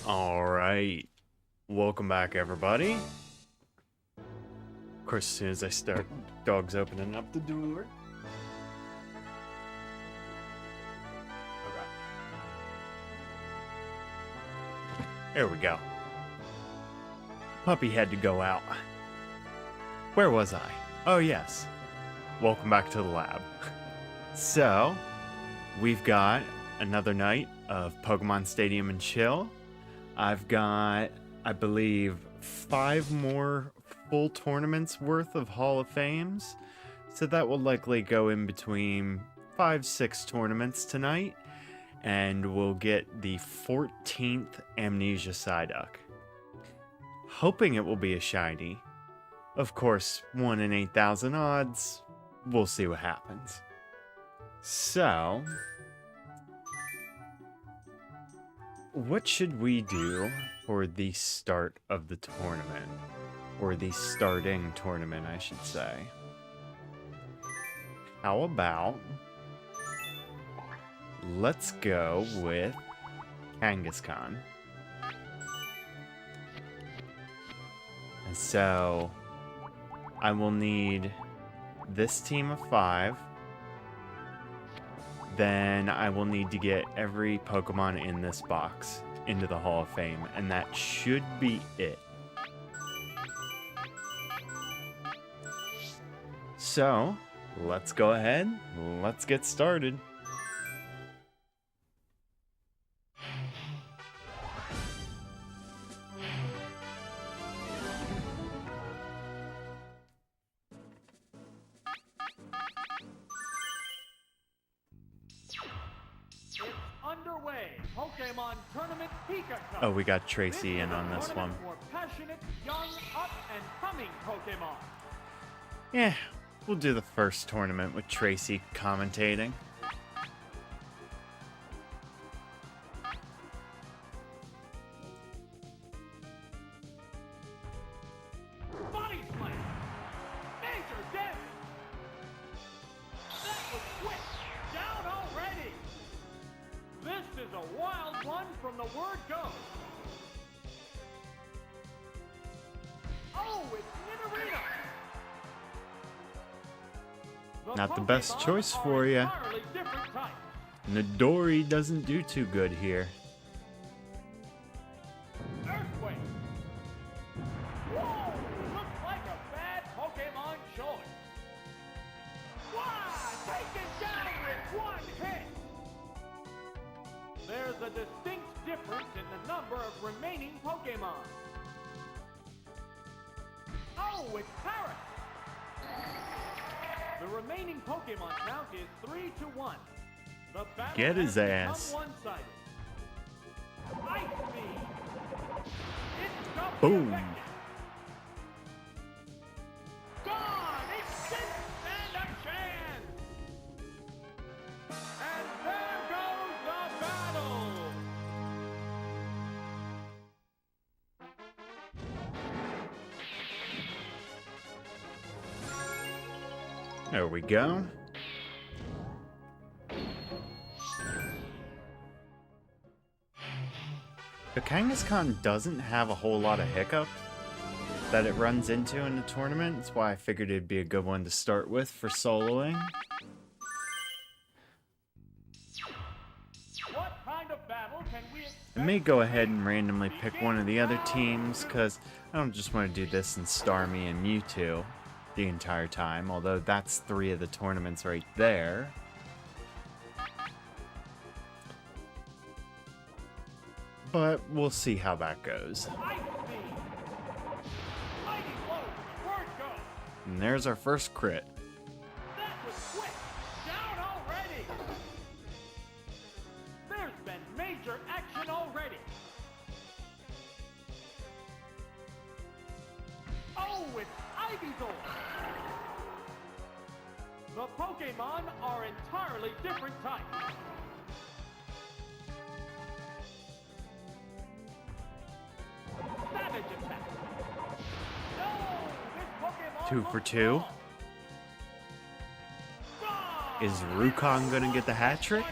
Alright, welcome back everybody. Of course, as soon as I start, dog's opening up the door. Okay. There we go. Puppy had to go out. Where was I? Oh yes. Welcome back to the lab. So, we've got another night of Pokemon Stadium and Chill. I've got, I believe, 5 more full tournaments worth of Hall of Fames. So that will likely go in between 5-6 tournaments tonight. And we'll get the 14th Amnesia Psyduck. Hoping it will be a shiny. Of course, 1 in 8,000 odds. We'll see what happens. So, what should we do for the start of the tournament? Or the starting tournament, I should say. How about, let's go with Kangaskhan. And so, I will need this team of 5. Then I will need to get every Pokemon in this box into the Hall of Fame, and that should be it. So, let's go ahead, let's get started. Underway. Pokemon Tournament Pikachu. Oh, we got Tracy in on this one. For passionate, young, up and coming Pokemon. Yeah, we'll do the first tournament with Tracy commentating. Body slam. Major damage. That was quick. Down already. This is a wild one from the word go. Oh, it's Nidorino. Not the best choice for you. Nidori doesn't do too good here. Earthquake. Whoa, looks like a bad Pokemon choice. Wow, taken down with one hit. There's a distinct difference in the number of remaining Pokemon. Oh, it's Parrot. The remaining Pokemon count is 3-1. The battle Get his has become ass. one-sided. Ice Beam. It's double Boom. effective. Gone! It didn't stand a chance! And there goes the battle! There we go. The Kangaskhan doesn't have a whole lot of hiccup that it runs into in the tournament. That's why I figured it'd be a good one to start with for soloing. What kind of battle can we expect? I may go ahead and randomly pick one of the other teams, because I don't just want to do this in Starmie and Mewtwo the entire time, although that's 3 of the tournaments right there. But we'll see how that goes. Ice Beam. Mighty blow. Word go. And there's our first crit. That was quick. Down already. There's been major action already. Oh, it's Ivysaur. The Pokemon are entirely different types. Savage attack. No, this Pokemon 2 for looks 2. strong. Gone! Is Rukon gonna get the hat trick?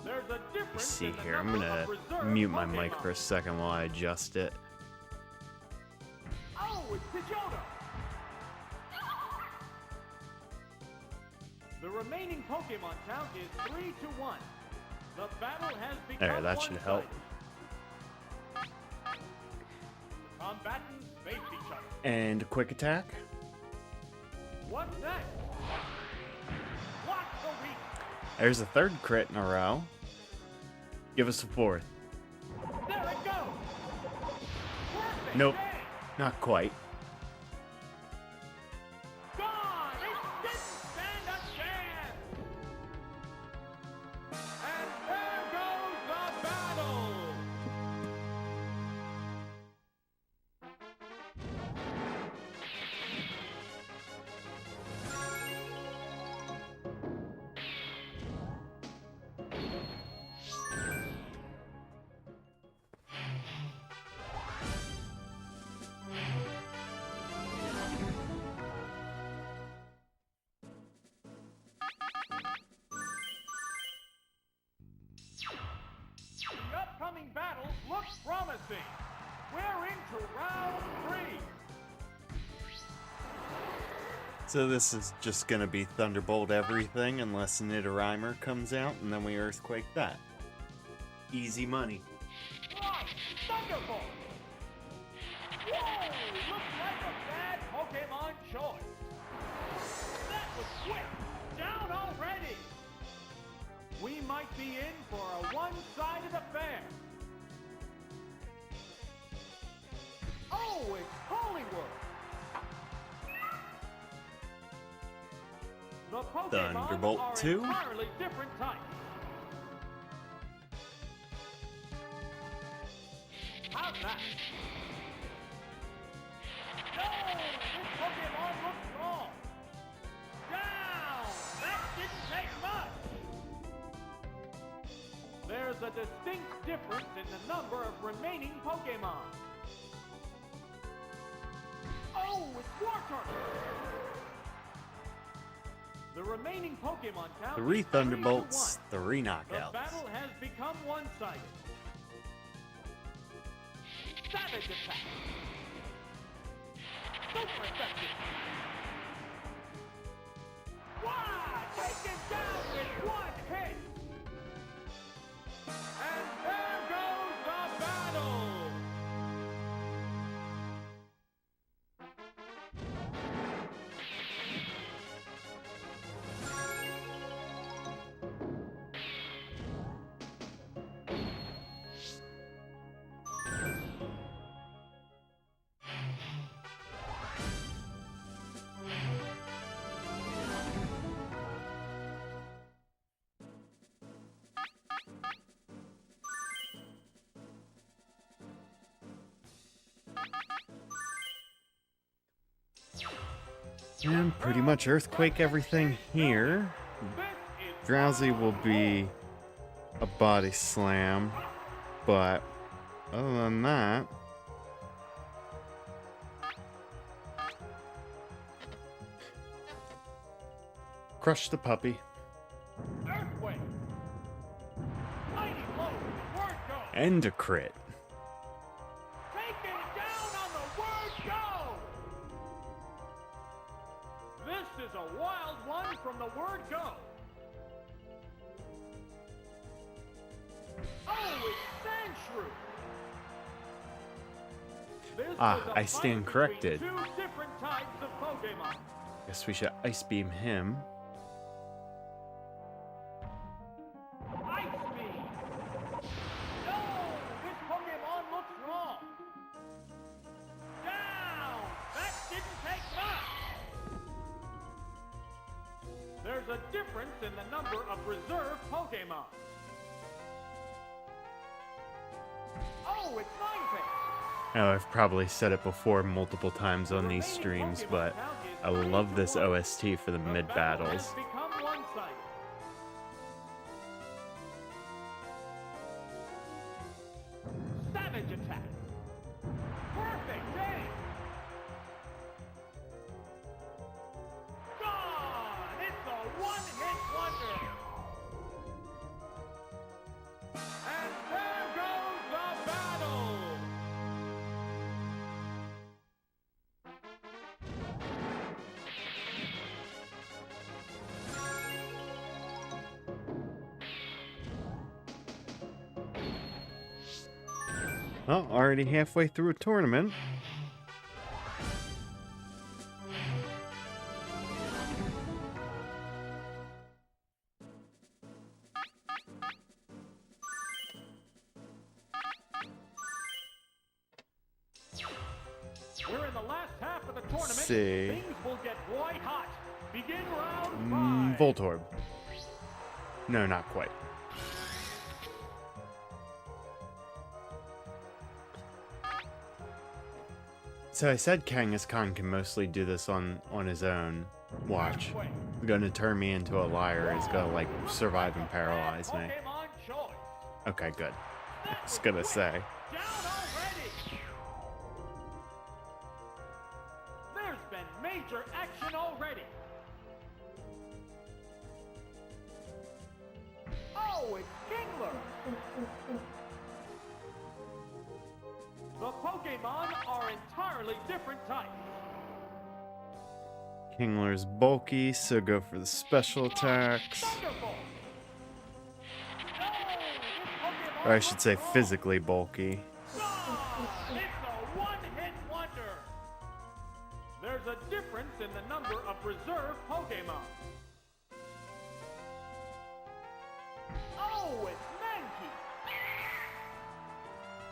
There's a difference Let's see in the here. I'm number gonna of reserve mute my mic Pokemon. for a second while I adjust it. Oh, it's Pidgeotto! The remaining Pokemon count is 3-1. The battle has become There, that should help. one-sided. The combatants face each other. And quick attack. What's next? Block the weak. There's a third crit in a row. Give us a fourth. There it goes. Perfect Nope, game. not quite. Gone. It didn't stand a chance. And there goes the battle. The upcoming battle looks promising. We're into round 3. So this is just gonna be Thunderbolt everything unless Nidoraimer comes out and then we Earthquake that. Easy money. Right, Thunderbolt! Whoa, looks like a bad Pokemon choice. That was quick. Down already. We might be in for a one-sided affair. Oh, it's Hollywood. The Pokemon Thunderbolt are 2? entirely different types. How's that? No! This Pokemon looks strong! Down! That didn't take much! There's a distinct difference in the number of remaining Pokemon. Oh, it's Wartortle! The remaining Pokemon count 3 is 3-1. Thunderbolts, 3 The knockouts. battle has become one-sided. Savage attack. Super effective. Wow! Taken down with one hit. And there goes the battle. And pretty much Earthquake everything here. Drowsy will be a body slam, but other than that, crush the puppy. Earthquake. Mighty blow. Word go. And a crit. Taken down on the word go. This is a wild one from the word go. Oh, it's Sandshrew. This Ah, is a I fight stand between corrected. 2 different types of Pokemon. Guess we should Ice Beam him. Ice Beam. No, this Pokemon looks wrong. Down. That didn't take much. There's a difference in the number of reserve Pokemon. Oh, it's Ninetales. Oh, I've probably said it before multiple times on these streams, but I love this OST for the mid battles. Become one-sided. Savage attack. Perfect game. Gone. It's a one-hit wonder. Well, already halfway through a tournament. We're in the last half of the tournament. See. Things will get white hot. Begin round 5. Voltorb. No, not quite. So I said Kangaskhan can mostly do this on his own. Watch. He's gonna turn me into a liar. He's gonna, like, survive and paralyze me. Pokemon choice. Okay, good. I was gonna say. Down already. There's been major action already. Oh, it's Kingler. The Pokemon are entirely different types. Kingler's bulky, so go for the special attacks. Thunderbolt. No, this Pokemon Or I should say looks wrong. physically bulky. Gone! It's a one-hit wonder. There's a difference in the number of reserve Pokemon. Oh, it's Mankey.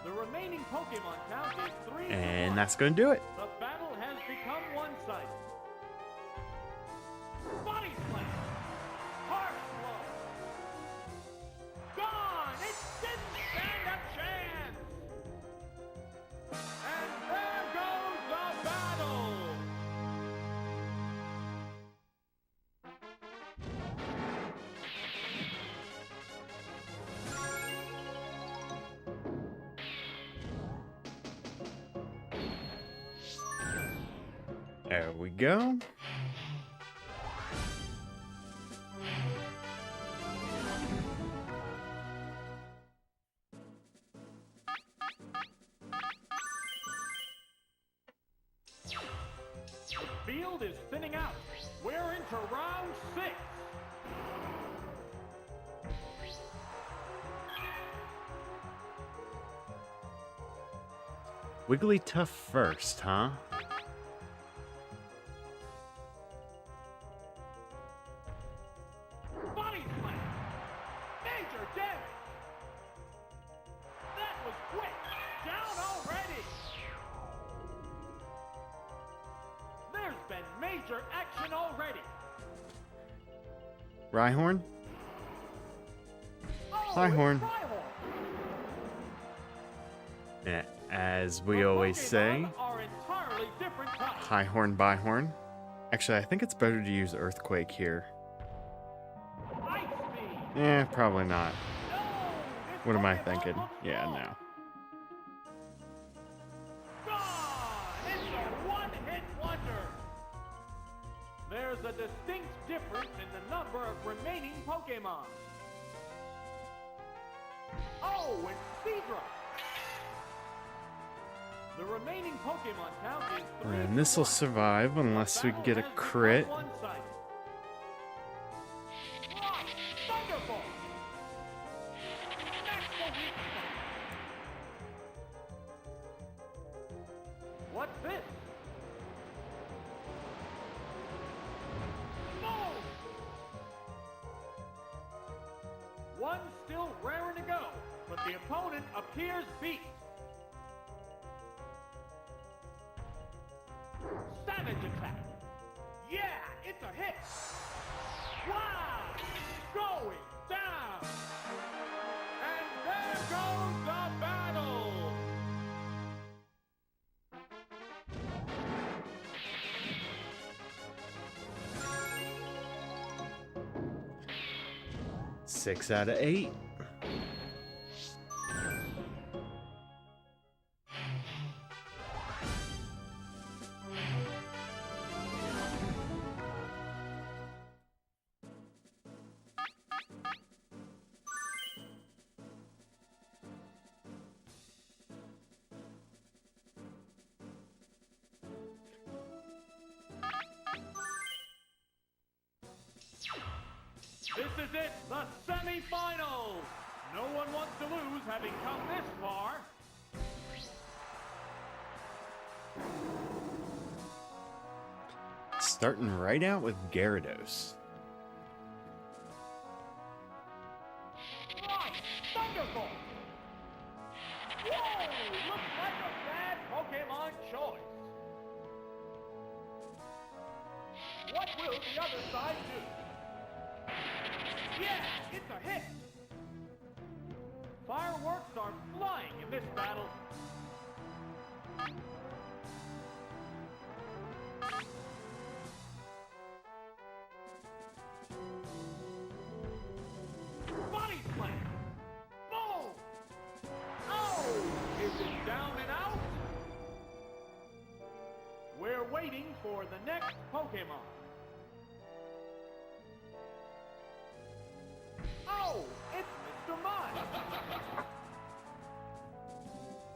The remaining Pokemon count is 3 to And 1. that's gonna do it. The battle has become one-sided. Body slam. Harsh blow. Gone! It didn't stand a chance. And there goes the battle. There we go. The field is thinning out. We're into round 6. Wigglytuff first, huh? Body slam. Major damage. That was quick. Down already. There's been major action already. Rhyhorn? Oh, Rhyhorn. it's Rhyhorn. As we The always Pokemon say, are entirely different types. high horn, by horn. Actually, I think it's better to use Earthquake here. Ice Beam. Probably not. No, this What am I Pokemon thinking? looks Yeah, strong. no. Gone! It's a one-hit wonder. There's a distinct difference in the number of remaining Pokemon. Oh, it's Seadra. The remaining Pokemon count is 3 And to this will 1. survive unless we get a crit. One-sided. Rock, Thunderbolt. That's the weak spot. What's this? Move! One still raring to go, but the opponent appears beat. Savage attack. Yeah, it's a hit. Wow! Going down. And there goes the battle. Six out of 8. This is it, the semifinals. No one wants to lose having come this far. Starting right out with Gyarados. Right, Thunderbolt! Whoa! Looks like a bad Pokemon choice. What will the other side do? Yeah, it's a hit! Fireworks are flying in this battle. Body slam! Boom! Oh! Is it down and out? We're waiting for the next Pokemon. Oh! It's Mr. Mime!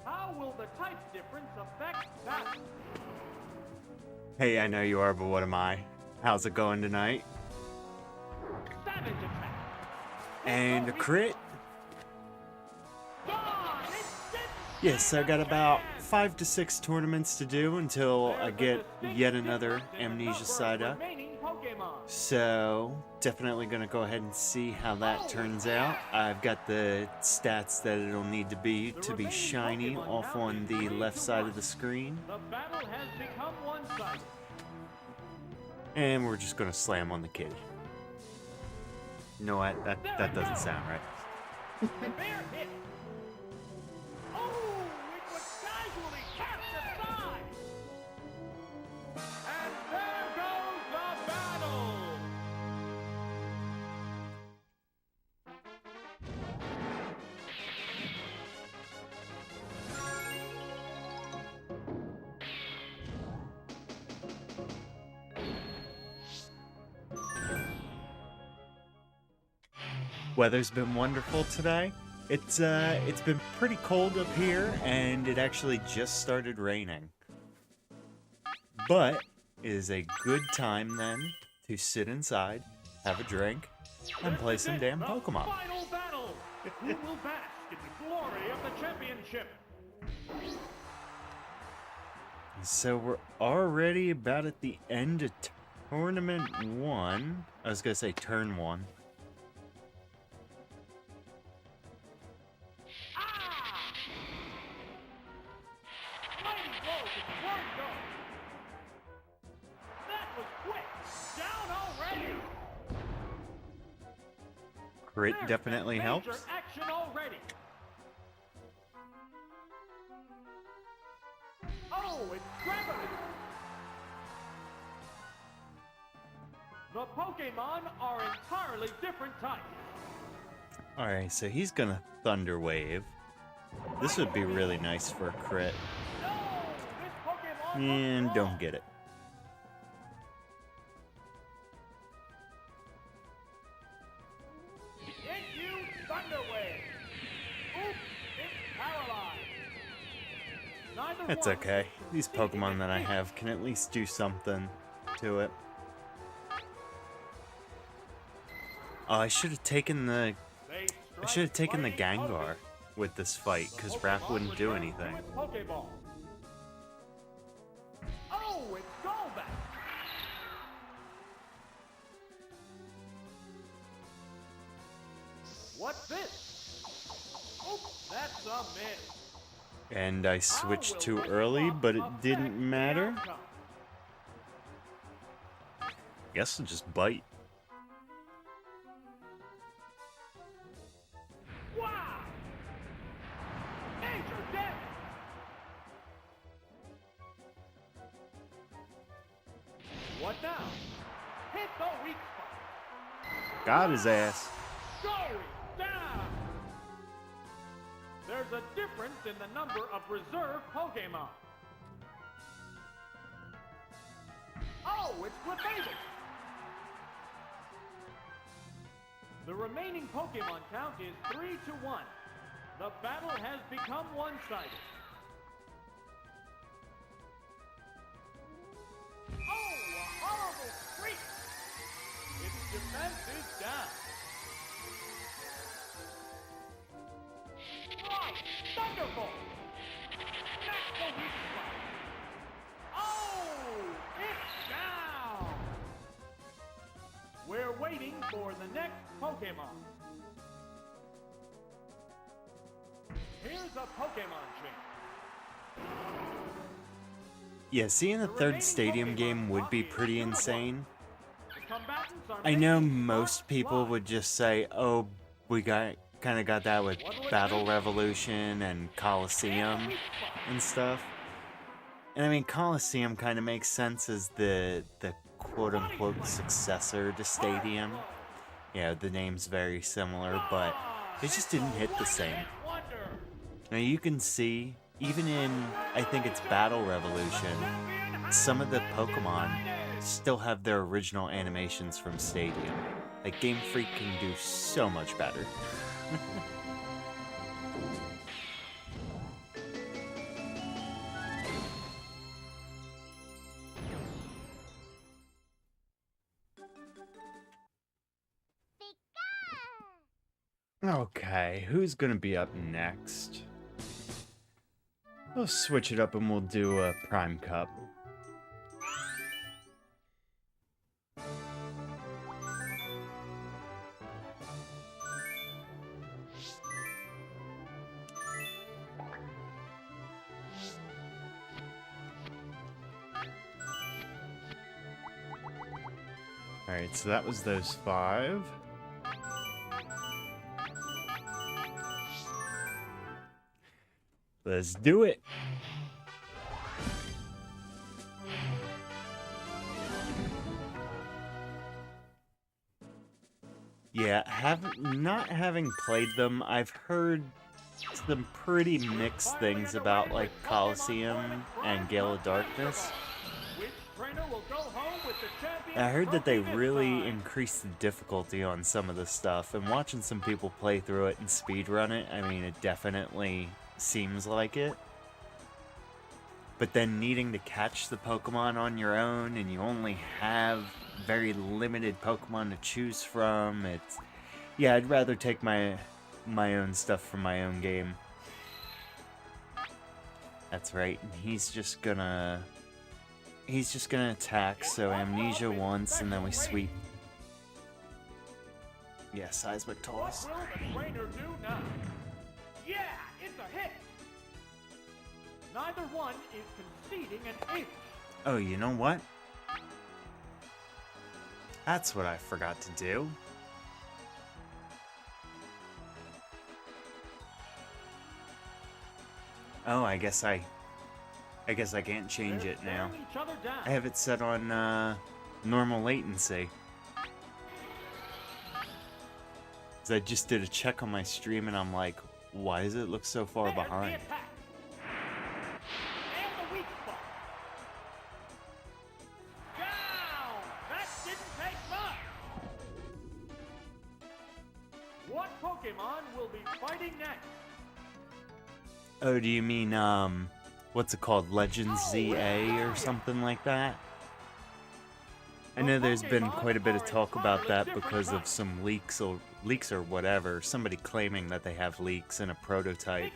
How will the type difference affect that? Hey, I know you are, but what am I? How's it going tonight? Savage attack! And a crit? Gone! It's Yes, I got about 5 to 6 tournaments to do until I get yet another Amnesia Psyduck. So, definitely going to go ahead and see how that turns out. I've got the stats that it'll need to be shiny off on the left side of the screen. The battle has become one-sided. And we're just going to slam on the kitty. No, that doesn't sound right. The bear hit. Oh, it was casually cast aside. And there goes the battle. Weather's been wonderful today. It's been pretty cold up here, and it actually just started raining. But it is a good time then to sit inside, have a drink, and play some damn Pokemon. Final battle. Who will bask in the glory of the championship? So we're already about at the end of tournament 1. I was gonna say turn 1. Mighty blows in one go. That was quick. Down already. Crit There's definitely been helps. major action already. Oh, it's gravity. The Pokemon are entirely different types. Alright, so he's gonna Thunder Wave. This would be really nice for a crit. No, this Pokemon And looks don't wrong. get it. Issue Thunder Wave. Oops, it's paralyzed. Neither It's one okay. can These succeed Pokemon in that I this. have can at least do something to it. Oh, I should have taken the They I should have taken the strike Gengar lightning. with this fight, because The Raph Pokemon wouldn't do returns to anything. its Pokeball. Oh, it's Golbat. What's this? Oops, that's a miss. And I switched too early, but it didn't matter. Guess I'll just bite. Wow! Major damage! What now? Hit the weak spot. Got his ass. Going down! There's a difference in the number of reserve Pokemon. Oh, it's Clefairy! The remaining Pokemon count is 3-1. The battle has become one-sided. Oh, a horrible freak! Its defense is down. Right, Thunderbolt! That's the weak spot. Oh, it's down! Pokemon. Here's a Pokemon chain. Yeah, seeing a third stadium game would be pretty insane. The combatants are I know making most smart people slides. would just say, oh, we kind of got that with Battle Revolution and Coliseum and stuff. And I mean, Coliseum kind of makes sense as the quote-unquote successor to Stadium. Yeah, the name's very similar, but it just didn't hit the same. Now you can see, even in, I think it's Battle Revolution, some of the Pokemon still have their original animations from Stadium. Like, Game Freak can do so much better. Okay, who's gonna be up next? We'll switch it up and we'll do a Prime Cup. Alright, so that was those 5. Let's do it! Yeah, not having played them, I've heard some pretty mixed things about, like, Coliseum and Gale of Darkness. I heard that they really increased the difficulty on some of the stuff, and watching some people play through it and speedrun it, I mean, it definitely seems like it. But then needing to catch the Pokemon on your own, and you only have very limited Pokemon to choose from, yeah, I'd rather take my own stuff from my own game. That's right, and he's just gonna attack, so Amnesia once, and then we sweep. Yeah, Seismic Toss. What will the trainer do now? Yeah, it's a hit! Neither one is conceding an inch. Oh, you know what? That's what I forgot to do. Oh, I guess I can't change it now. I have it set on normal latency. 'Cause I just did a check on my stream and I'm like, why does it look so far behind? What Pokemon will be fighting next? Oh, do you mean, what's it called? Legends ZA or something like that? I know there's been quite a bit of talk about that because of some leaks or whatever. Somebody claiming that they have leaks in a prototype.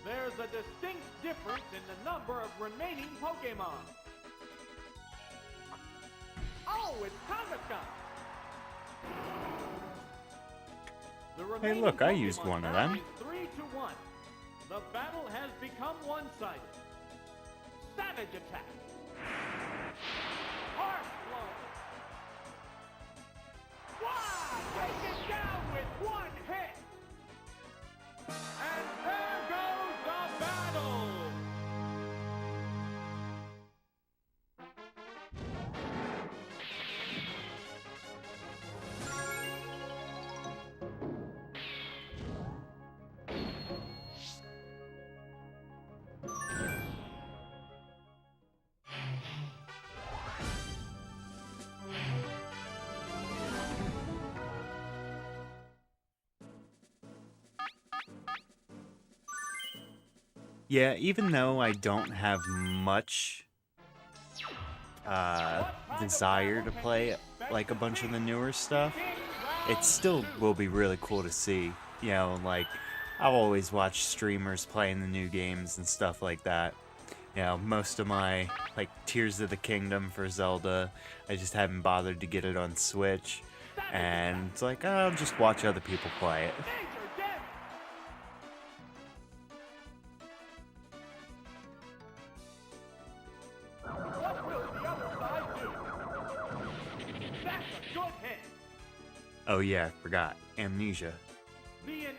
There's a distinct difference in the number of remaining Pokemon. Oh, it's Kangaskhan. Hey, look, I used one of them. 3-1. The battle has become one-sided. Savage attack. Harsh blow. Wow! Take it down with one hit. And there goes the battle. Yeah, even though I don't have much desire to play like a bunch of the newer stuff, it still will be really cool to see. You know, like I've always watched streamers playing the new games and stuff like that. You know, most of my, like, Tears of the Kingdom for Zelda, I just haven't bothered to get it on Switch. And it's like, I'll just watch other people play it. Danger, damage! What will the other side do? That's a good hit! Oh yeah, I forgot. Amnesia. The intense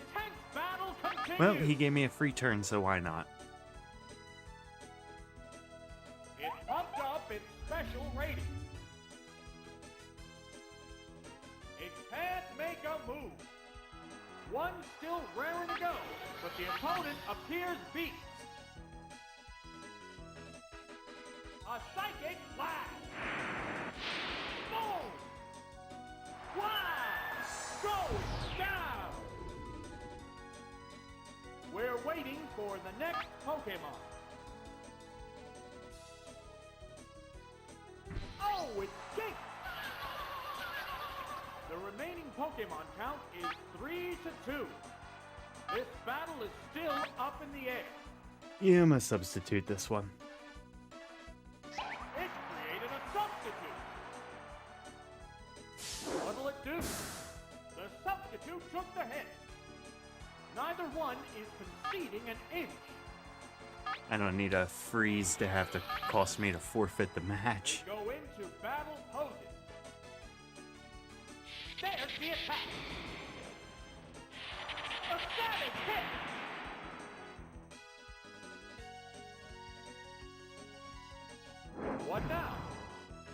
battle continues! Well, he gave me a free turn, so why not? It pumped up its special rating. It can't make a move. One still raring to go, but the opponent appears beat. A psychic blast. Boom! Wow! Going down! We're waiting for the next Pokemon. Oh, it's Cant! The remaining Pokemon count is 3-2. This battle is still up in the air. Yeah, I'm gonna substitute this one. It created a substitute. What'll it do? The substitute took the hit. Neither one is conceding an inch. I don't need a freeze to have to cost me to forfeit the match. Go into battle poses. There's the attack. A savage hit. What now?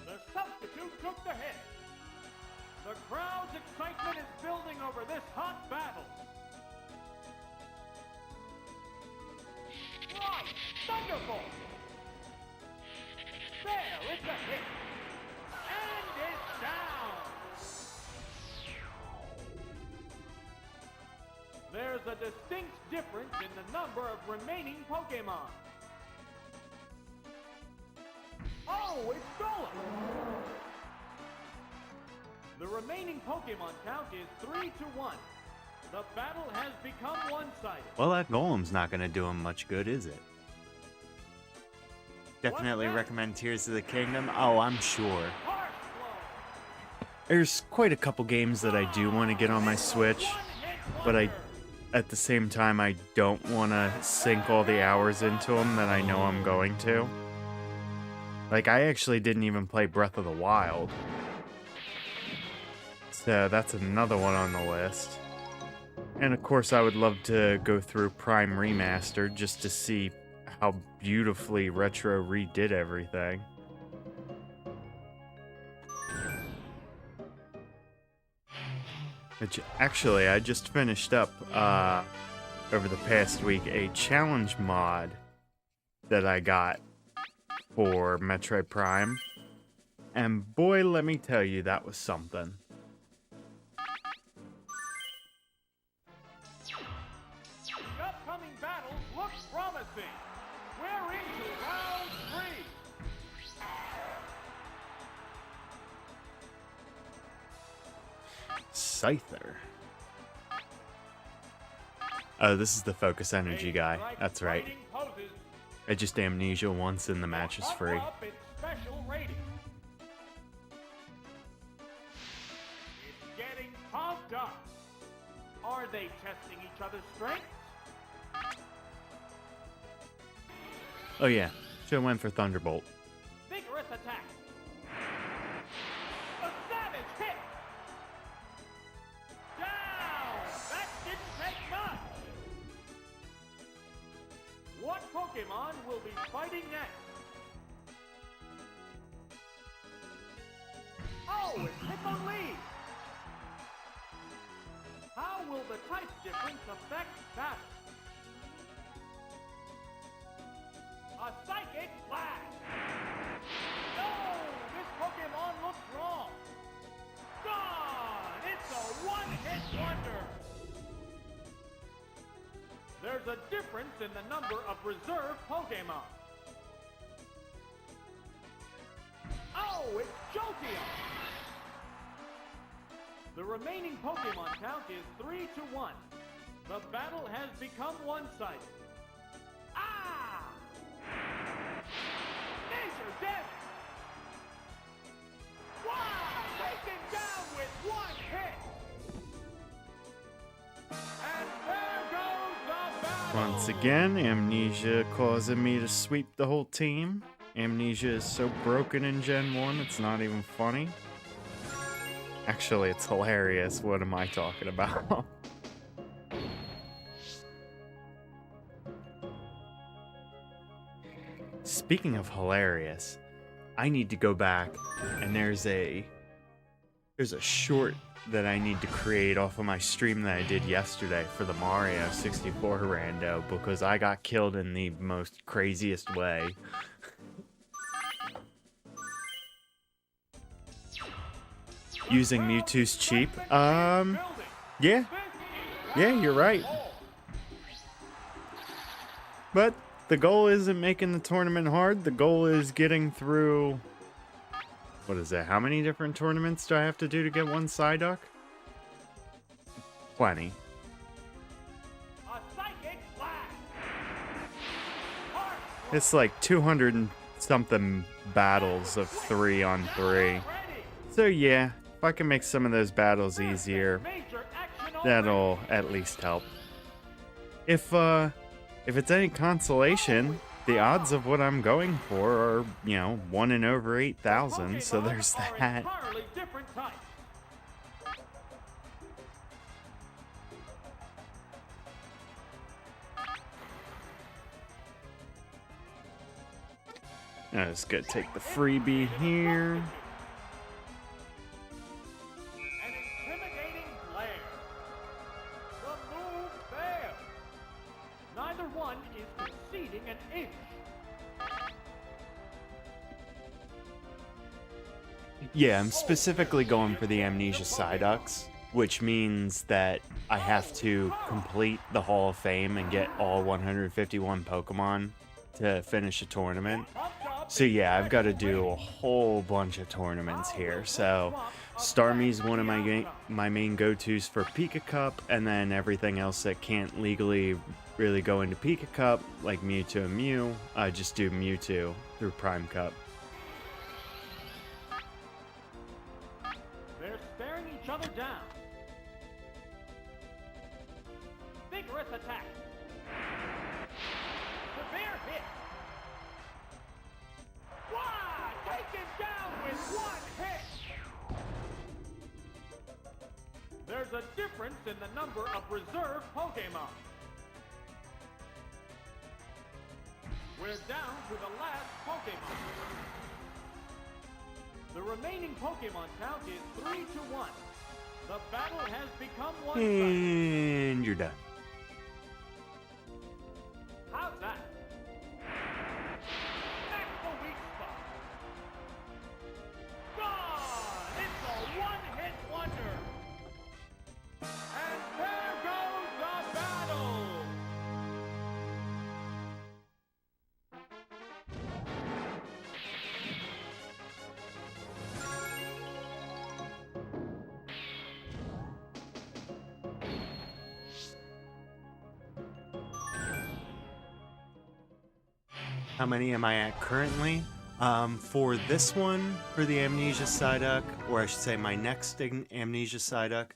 The substitute took the hit. The crowd's excitement is building over this hot battle. Right, Thunderbolt. There, it's a hit. And it's down. There's a distinct difference in the number of remaining Pokemon. Oh, it's stolen! The remaining Pokemon count is 3-1. The battle has become one-sided. Well, that Golem's not gonna do him much good, is it? Definitely recommend Tears of the Kingdom. Oh, I'm sure. Harsh blow. There's quite a couple games that I do want to get on my Switch, but at the same time, I don't want to sink all the hours into them that I know I'm going to. Like, I actually didn't even play Breath of the Wild. So that's another one on the list. And of course, I would love to go through Prime Remastered just to see how beautifully Retro redid everything. Which, actually, I just finished up, over the past week, a challenge mod that I got for Metroid Prime. And boy, let me tell you, that was something. The upcoming battle looks promising. We're into round 3. Scyther. Oh, this is the Focus Energy guy. That's right. Fighting poses. I just Amnesia once and the match is free. Up its special rating. It's getting pumped up. Are they testing each other's strength? Oh yeah, should've went for Thunderbolt. Vigorous attack. A savage hit. Down. That didn't take much. What Pokemon will be fighting next? Oh, it's Hitmonlee. How will the type difference affect battle? A psychic blast! No! This Pokemon looks wrong! Gone! It's a one-hit wonder! There's a difference in the number of reserve Pokemon. Oh, it's Jolteon! The remaining Pokemon count is 3-1. The battle has become one-sided. Ah! Major damage! Wow! Taken down with one hit! And there goes the battle! Once again, Amnesia causing me to sweep the whole team. Amnesia is so broken in Gen 1, it's not even funny. Actually, it's hilarious. What am I talking about? Speaking of hilarious, I need to go back and there's a short that I need to create off of my stream that I did yesterday for the Mario 64 rando because I got killed in the most craziest way. Using Mewtwo's cheap. Yeah, you're right. But the goal isn't making the tournament hard. The goal is getting through. What is it? How many different tournaments do I have to do to get one Psyduck? Plenty. It's like 200 and something battles of 3-on-3. So yeah, if I can make some of those battles easier, that'll at least help. If it's any consolation, the odds of what I'm going for are, 1 in over 8,000, so there's that. I'm just gonna take the freebie here. An intimidating glare. The move failed. Neither one is conceding an inch. Yeah, I'm specifically going for the Amnesia Psyducks, which means that I have to complete the Hall of Fame and get all 151 Pokemon to finish a tournament. So yeah, I've got to do a whole bunch of tournaments here. So Starmie's one of my main go-tos for Pika Cup, and then everything else that can't legally really go into Pika Cup, like Mewtwo and Mew, I just do Mewtwo through Prime Cup. They're staring each other down. Vigorous attack. Severe hit. Wow! Taken down with one hit. There's a difference in the number of reserve Pokemon. We're down to the last Pokemon. The remaining Pokemon count is 3-1. The battle has become one-sided. And you're done. How's that? That's the weak spot. Gone! It's a one-hit wonder. And there goes the battle. How many am I at currently? For this one, for the Amnesia Psyduck, or I should say my next Amnesia Psyduck,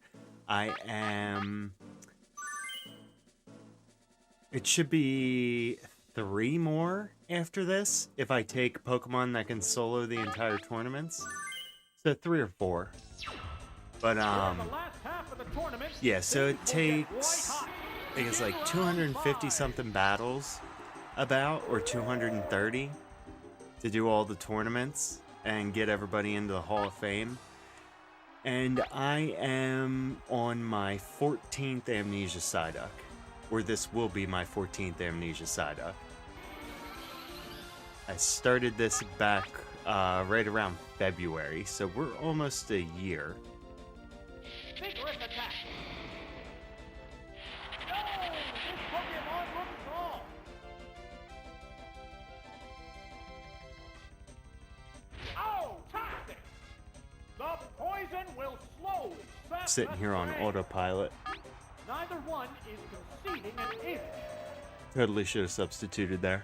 I am... It should be 3 more after this, if I take Pokemon that can solo the entire tournaments. So 3 or 4. But, yeah, so it takes, I think it's like 250 something battles, about, or 230, to do all the tournaments and get everybody into the Hall of Fame. And I am on my 14th Amnesia Psyduck, or this will be my 14th Amnesia Psyduck. I started this back right around February, so we're almost a year. Vigorous attack. No! This Pokemon looks wrong. Oh, toxic! The poison will slowly set Sitting here on the autopilot. Neither one is conceding an inch. Totally should have substituted there.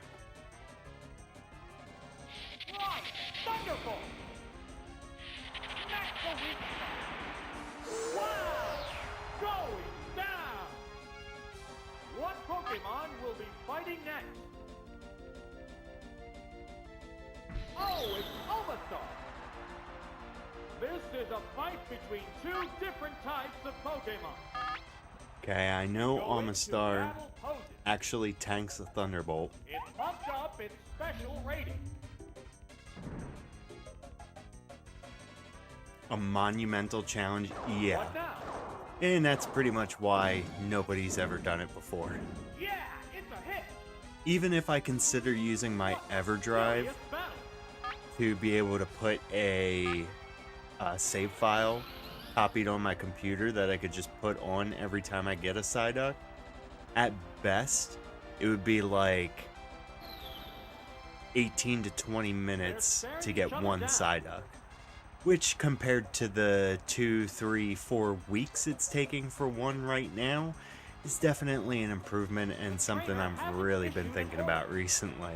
Right, Thunderbolt. Smack the weak spot. Wow, going down. What Pokemon will be fighting next? Oh, it's Omastar. This is a fight between two different types of Pokemon. Okay, I know Going to Amistar battle poses. actually tanks a Thunderbolt. It pumped up its special rating. A monumental challenge, yeah. What now? And that's pretty much why nobody's ever done it before. Yeah, it's a hit. Even if I consider using my EverDrive Serious battle. to be able to put a save file copied on my computer that I could just put on every time I get a Psyduck, at best, it would be like 18 to 20 minutes to get one Psyduck. Which, compared to the 2, 3, 4 weeks it's taking for one right now, is definitely an improvement and something I've really been thinking about recently.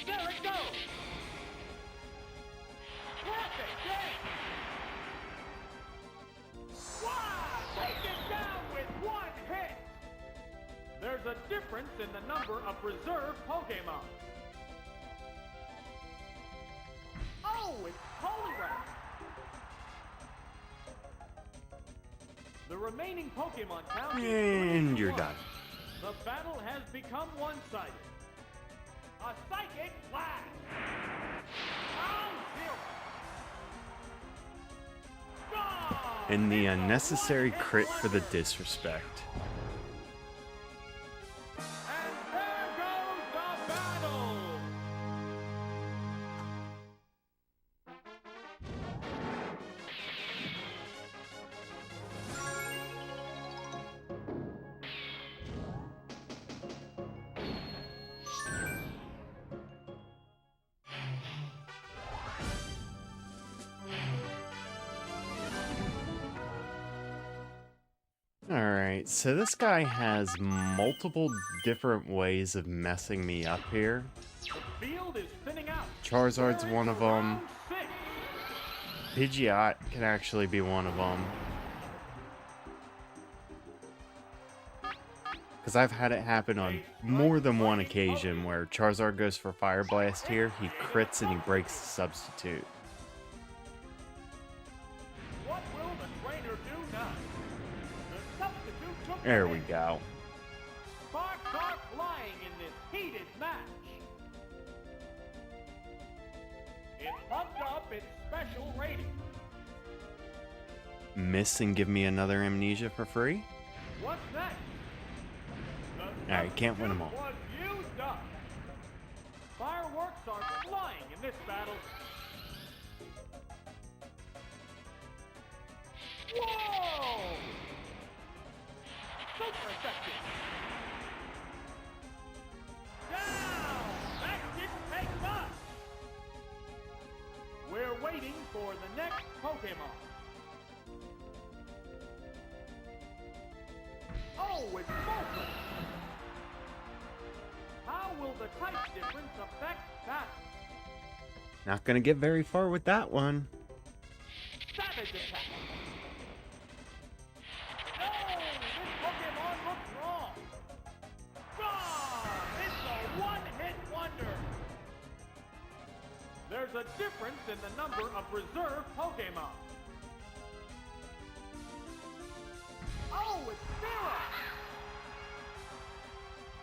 There it goes. Perfect game. Wow, take it down with one hit. There's a difference in the number of reserve Pokemon. Oh, it's Poliwrath. The remaining Pokemon count is 3 And to you're 1. done. The battle has become one-sided. A psychic blast. Round 0. Gone! And the It's a unnecessary one-hit crit for the wonder. disrespect. And there goes the battle! Alright, so this guy has multiple different ways of messing me up here. The field is thinning out. Charizard's We're one into of them. round 6. Pidgeot can actually be one of them. Because I've had it happen on more than one occasion where Charizard goes for Fire Blast here, he crits and he breaks the substitute. What will the trainer do now? The substitute took the There we hit. go. Sparks are flying in this heated match. It pumped up its special rating. Miss and give me another Amnesia for free? What's next? The Alright, can't win 'em all. substitute was used up. Fireworks are flying in this battle. Whoa! Super effective. Down! That didn't take much. We're waiting for the next Pokemon. Oh, it's Molten! How will the type difference affect that? Not gonna get very far with that one. Savage attack! No! This Pokemon looks wrong! Gone! It's a one-hit wonder! There's a difference in the number of reserve Pokemon. Oh, it's Zero!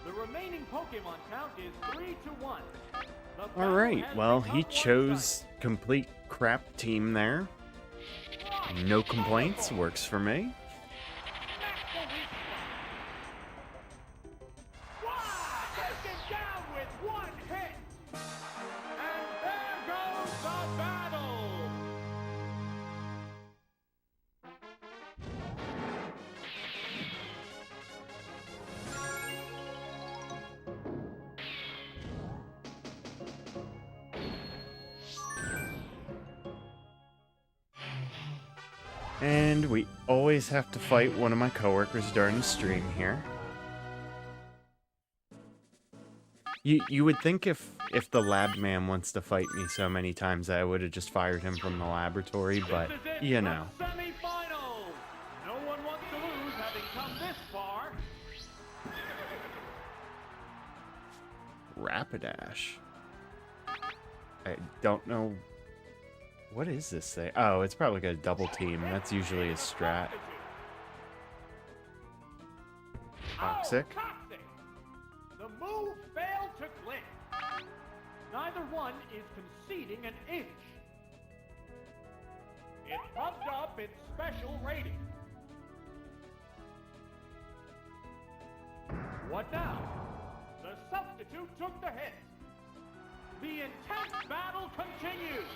The remaining Pokemon count is 3 to 1. The battle Alright, has well, become he one-sided. chose complete crap team there. No complaints, works for me. Smack the weak spot. Wow! Take it down with one hit! And there goes the battle! And we always have to fight one of my coworkers during the stream here. You would think if the lab man wants to fight me so many times that I would have just fired him from the laboratory, but you know. Semi-finals. No one wants to lose having come this far. Rapidash. I don't know. What is this thing? Oh, it's probably got a double team. That's usually a strat. Toxic. Oh, toxic. The move failed to click. Neither one is conceding an inch. It bumped up its special rating. What now? The substitute took the hit. The intense battle continues.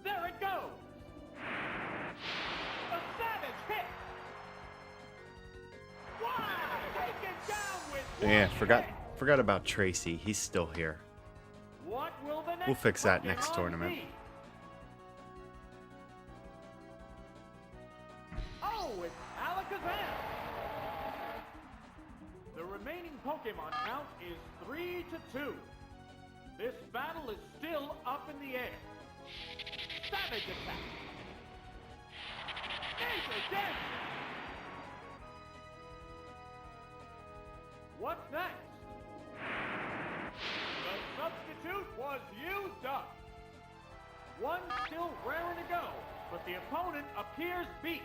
There it goes. A savage hit. Wow! Taken down with Yeah, one forgot hit. about Tracy. He's still here. What will the next We'll fix that next Pokemon tournament. be? Oh, it's Alakazam. The remaining Pokemon count is 3-2. This battle is still up in the air. Savage attack. Major damage. What's next? The substitute was used up. One still raring to go, but the opponent appears beat.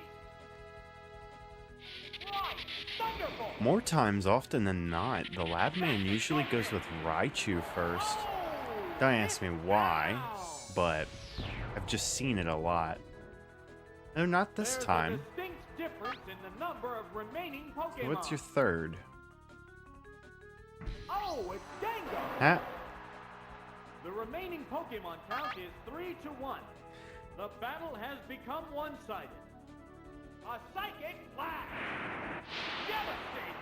Right, Thunderbolt. More times often than not, the lab man usually goes with Raichu first. Oh, Don't ask me why, down. but I've just seen it a lot. No, not this There's time. a distinct difference in the number of remaining Pokemon. What's your third? Oh, it's Gengar. Huh? The remaining Pokemon count is 3-1. The battle has become one-sided. A psychic blast. Devastating.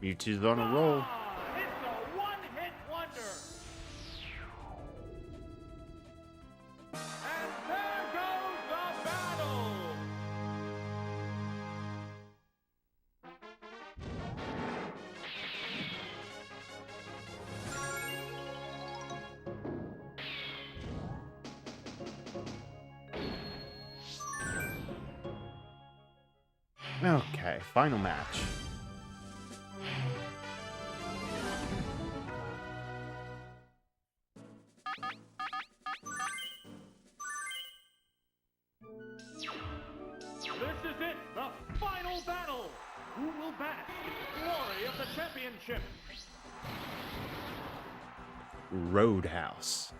Mewtwo's on a roll. Ah, it's a one-hit wonder. And there goes the battle. Okay, final match. This is it, the final battle. Who will bask in the glory of the championship? Roadhouse.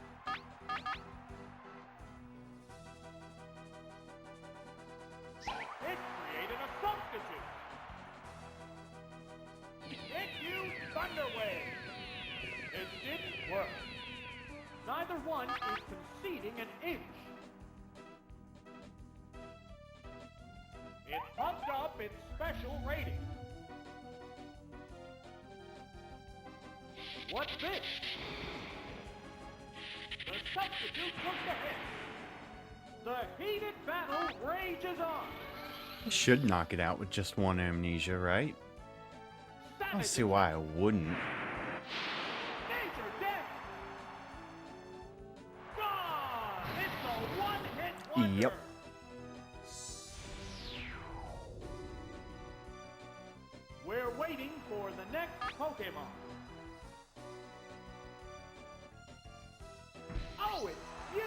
It created a substitute. It used Thunder Wave. It didn't work. Neither one is conceding an inch. It pumped up its special rating. What's this? The substitute took the hit. The heated battle rages on. I should knock it out with just one Amnesia, right? I don't see why I wouldn't. Major damage. Gone. It's a one-hit wonder. Yep. We're waiting for the next Pokemon. Oh, it's you!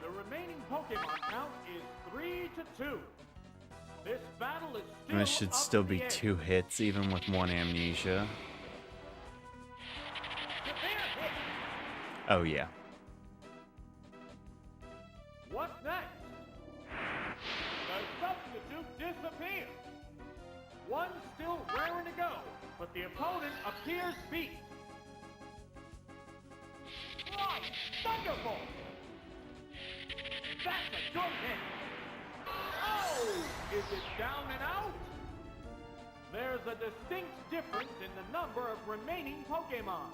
The remaining Pokemon count is 3-2. This battle is still This should up still in be the air. 2 hits, even with 1 Amnesia. Severe hit. Oh, yeah. What's next? The substitute disappears. One still raring to go, but the opponent appears beat. Right, Thunderbolt. That's a good hit. Oh, is it down and out? There's a distinct difference in the number of remaining Pokemon.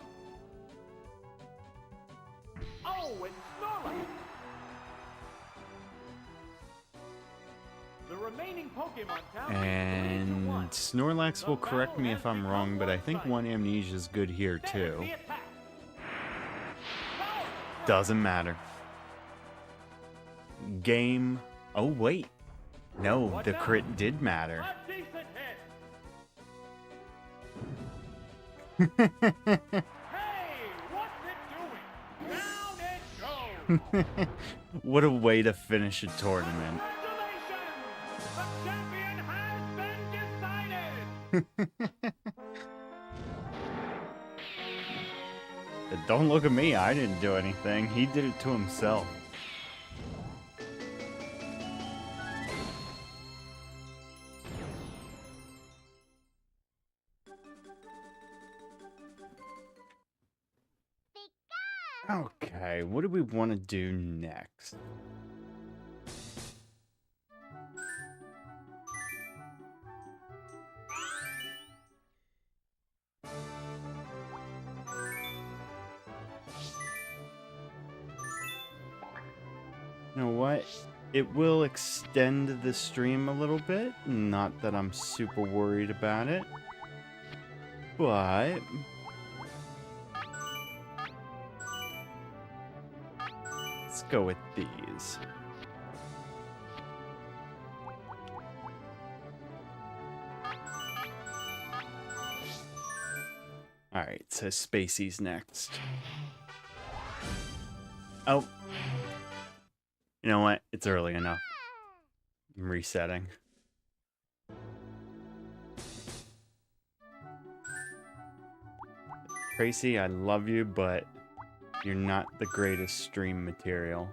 Oh, it's Snorlax! The remaining Pokemon count is 3 to 1. And Snorlax will correct me if I'm wrong, but I think one Amnesia is good here too. There's the attack. Doesn't matter. Game. Oh, wait. No, What the now? crit did matter. A decent hit. Hey, what's it doing? Down it goes. What a way to finish a tournament. Congratulations! The champion has been decided. Don't look at me, I didn't do anything. He did it to himself. Okay, what do we want to do next? You know what? It will extend the stream a little bit. Not that I'm super worried about it. But let's go with these. Alright, so Spacey's next. Oh. You know what? It's early enough. I'm resetting. Tracy, I love you, but you're not the greatest stream material.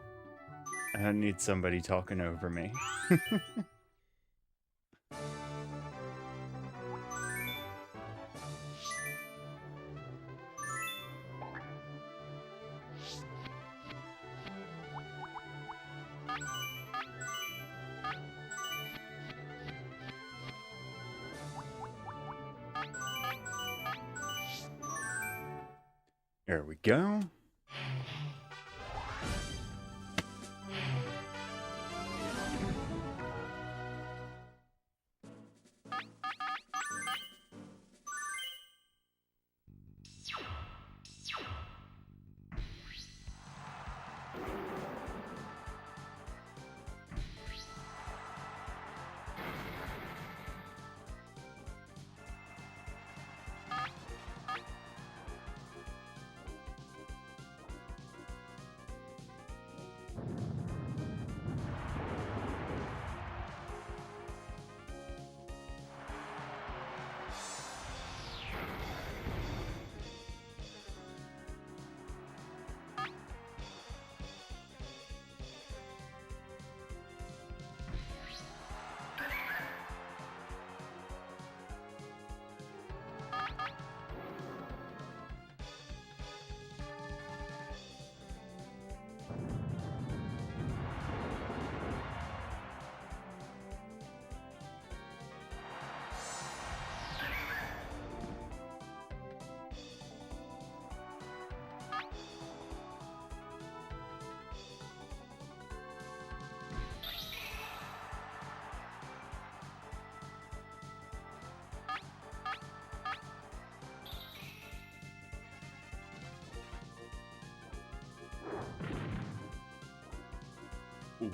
I don't need somebody talking over me. There we go.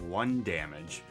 One damage.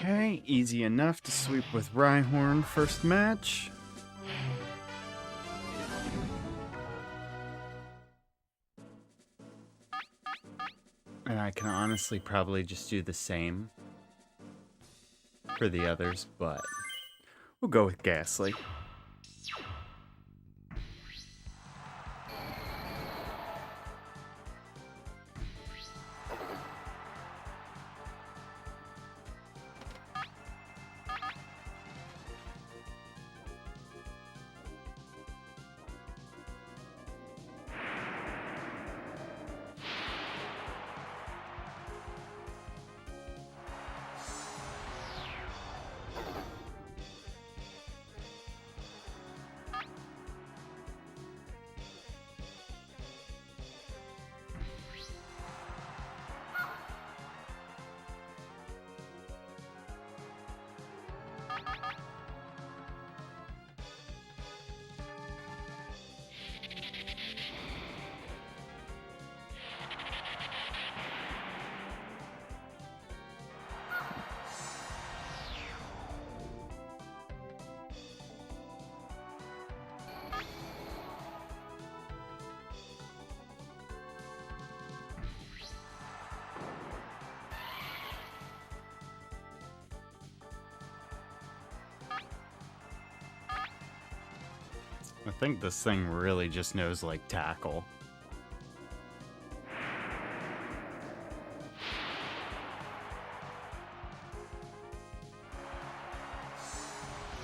Okay, easy enough to sweep with Rhyhorn first match. And I can honestly probably just do the same for the others, but we'll go with Ghastly. I think this thing really just knows, like, tackle.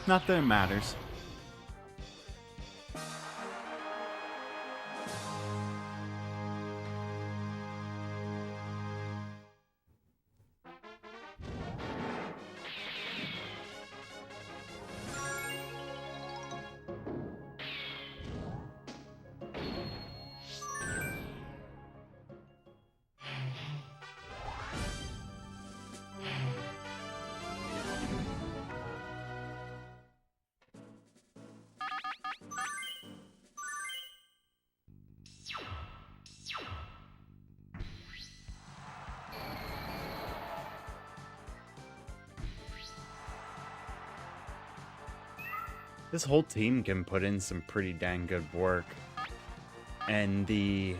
Not that it matters. This whole team can put in some pretty dang good work. And the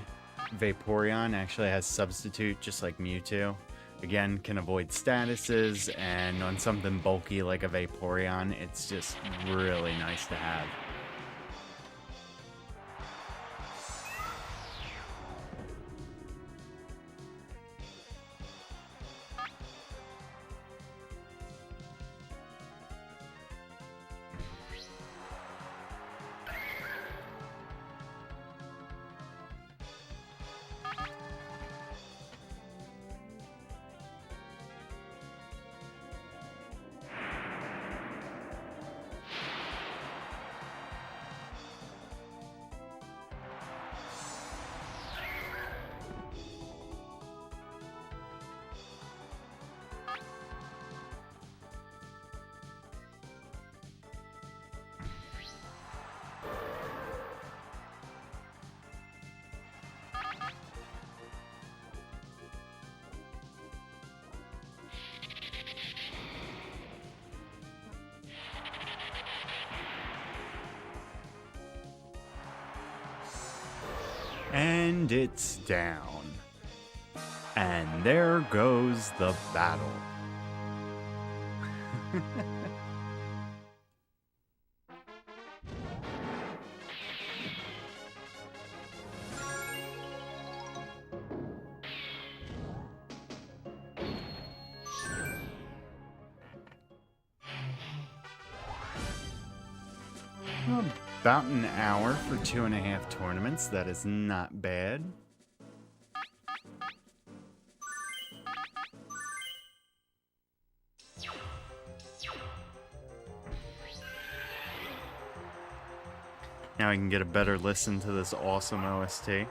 Vaporeon actually has Substitute, just like Mewtwo. Again, can avoid statuses, and on something bulky like a Vaporeon, it's just really nice to have. And it's down. And there goes the battle. About an hour for 2.5 tournaments. That is not bad. Now I can get a better listen to this awesome OST.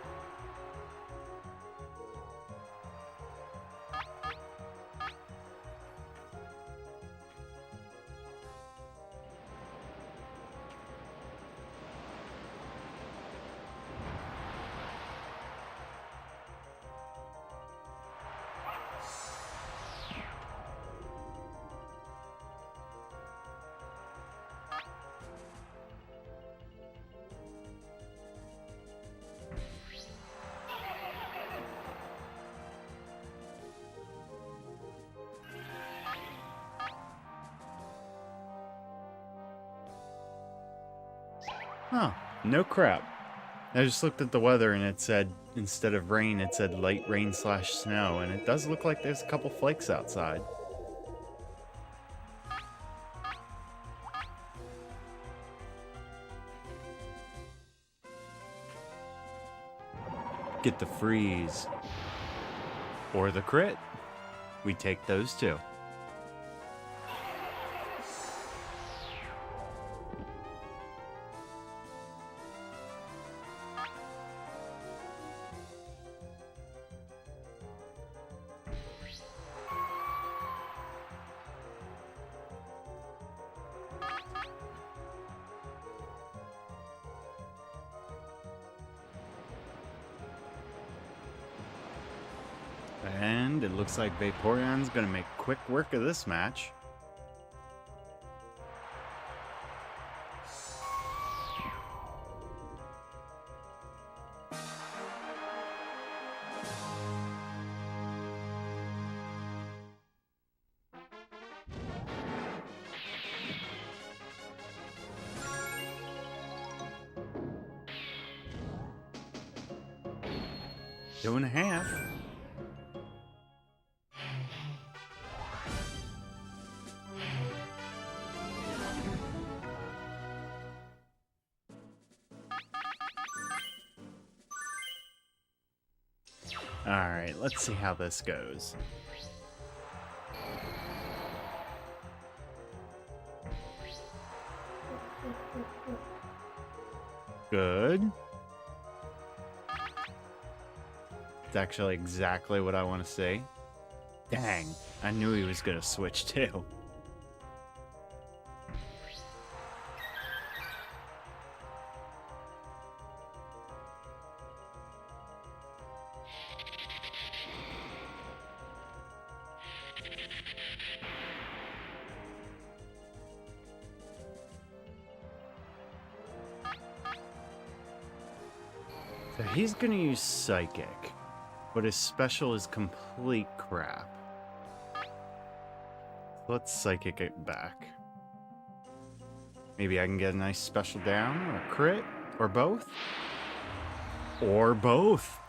Oh, no crap. I just looked at the weather and it said, instead of rain, it said light rain/snow, and it does look like there's a couple flakes outside. Get the freeze. Or the crit. We take those too. And it looks like Vaporeon's gonna make quick work of this match. 2.5. Alright, let's see how this goes. Good. It's actually exactly what I want to see. Dang, I knew he was going to switch too. So he's gonna use Psychic, but his special is complete crap. So let's Psychic it back. Maybe I can get a nice special down, or a crit, or both? Or both!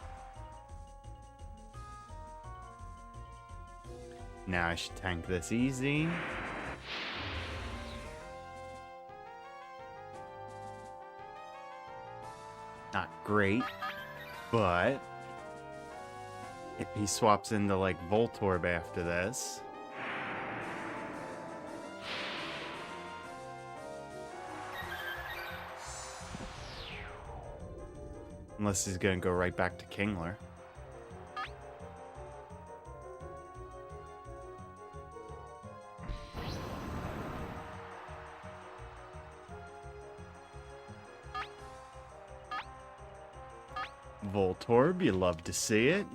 Now I should tank this easy. Not great, but if he swaps into like Voltorb after this, unless he's gonna go right back to Kingler. Voltorb, you love to see it.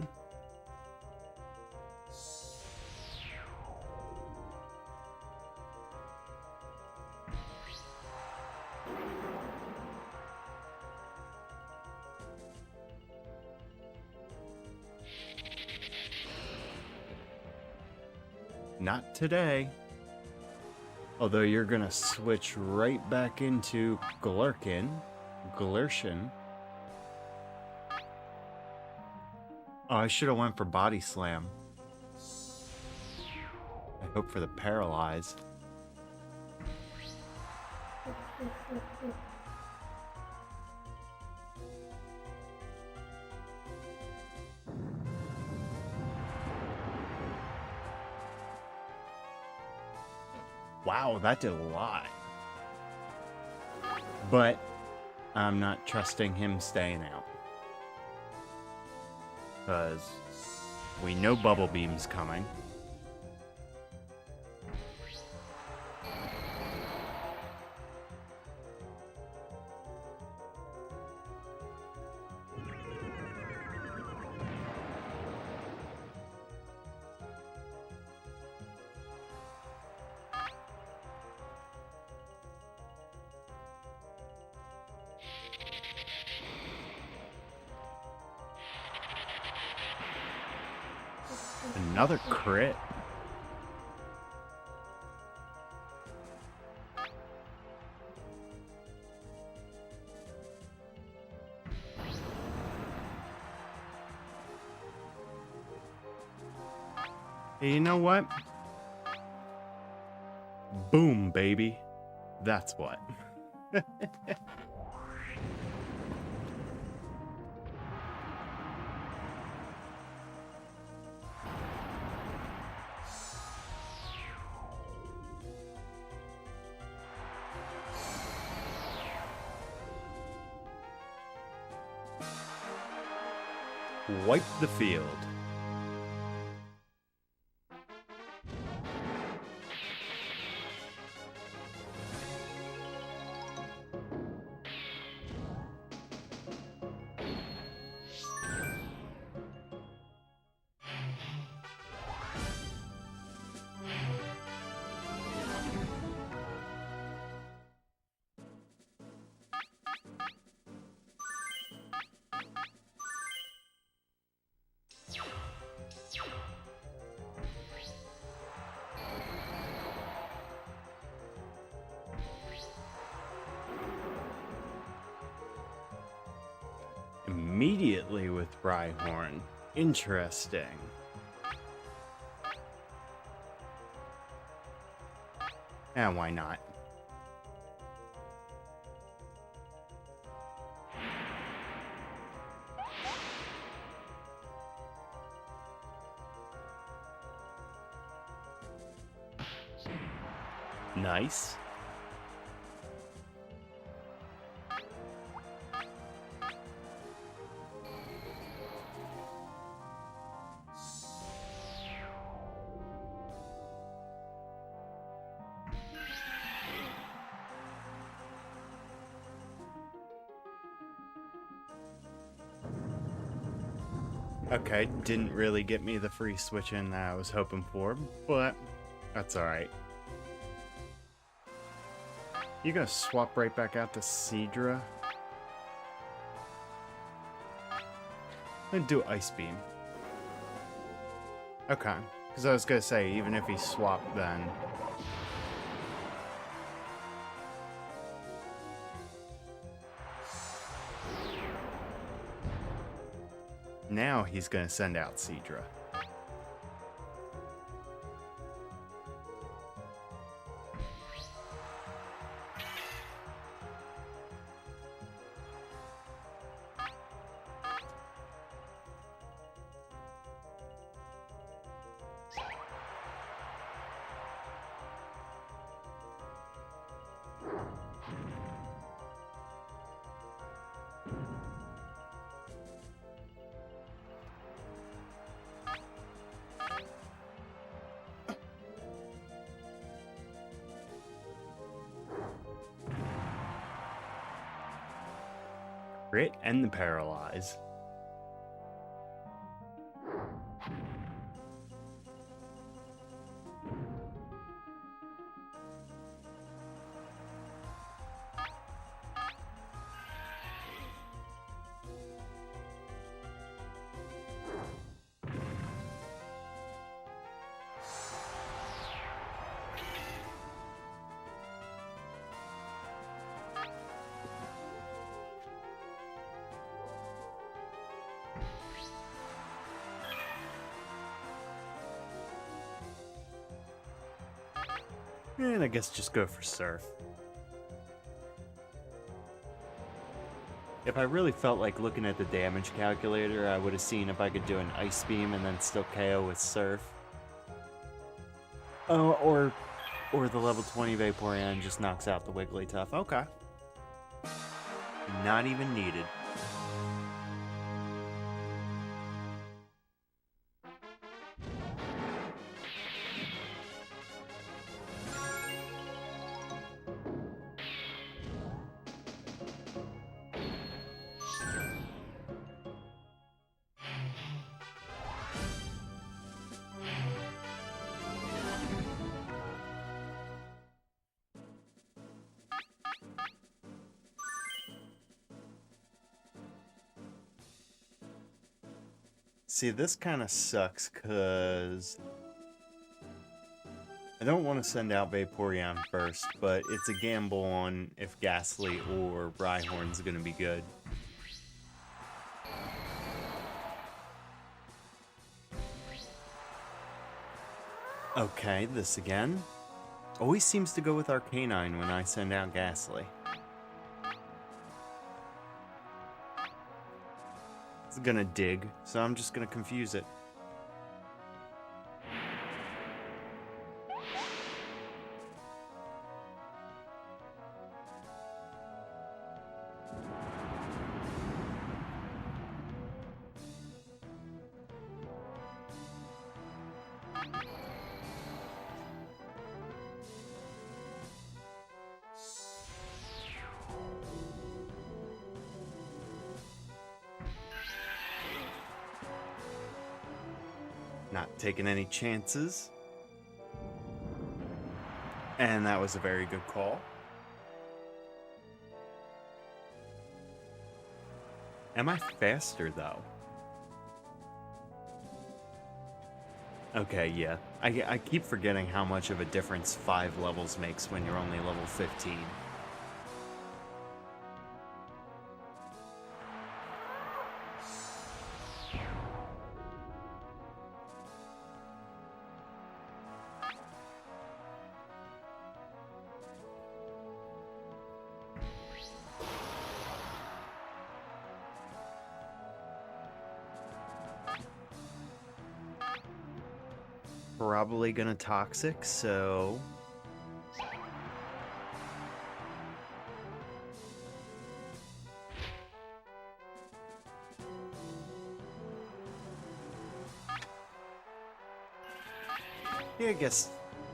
Not today. Although you're gonna switch right back into Glurshin. Oh, I should have went for Body Slam. I hope for the Paralyze. Wow, that did a lot. But I'm not trusting him staying out. Because we know Bubble Beam's coming. Another crit. Hey, you know what? Boom, baby. That's what. Wipe the field. immediately with Rhyhorn. Interesting. And why not? Nice. Okay, didn't really get me the free switch in that I was hoping for, but that's alright. You gonna swap right back out to Seadra? Then do Ice Beam. Okay, because I was gonna say, even if he swapped then... Now he's gonna send out Seadra. Crit and the Paralyze. And I guess just go for Surf. If I really felt like looking at the damage calculator, I would have seen if I could do an Ice Beam and then still KO with Surf. Oh, or the level 20 Vaporeon just knocks out the Wigglytuff. Okay. Not even needed. See, this kind of sucks, because I don't want to send out Vaporeon first, but it's a gamble on if Ghastly or Rhyhorn's going to be good. Okay, this again. Always seems to go with Arcanine when I send out Ghastly. It's gonna dig, so I'm just gonna confuse it. Not taking any chances. And that was a very good call. Am I faster, though? Okay, yeah. I keep forgetting how much of a difference 5 levels makes when you're only level 15. probably gonna toxic, so... Yeah, I guess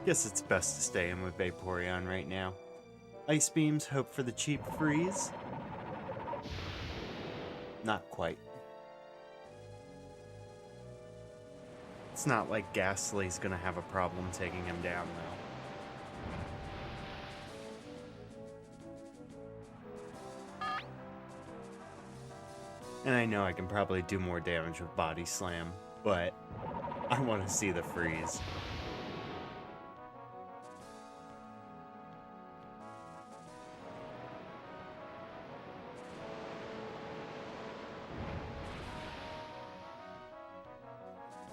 it's best to stay in with Vaporeon right now. Ice Beams, hope for the cheap freeze. Not quite. It's not like Ghastly's gonna have a problem taking him down, though. And I know I can probably do more damage with Body Slam, but I want to see the freeze.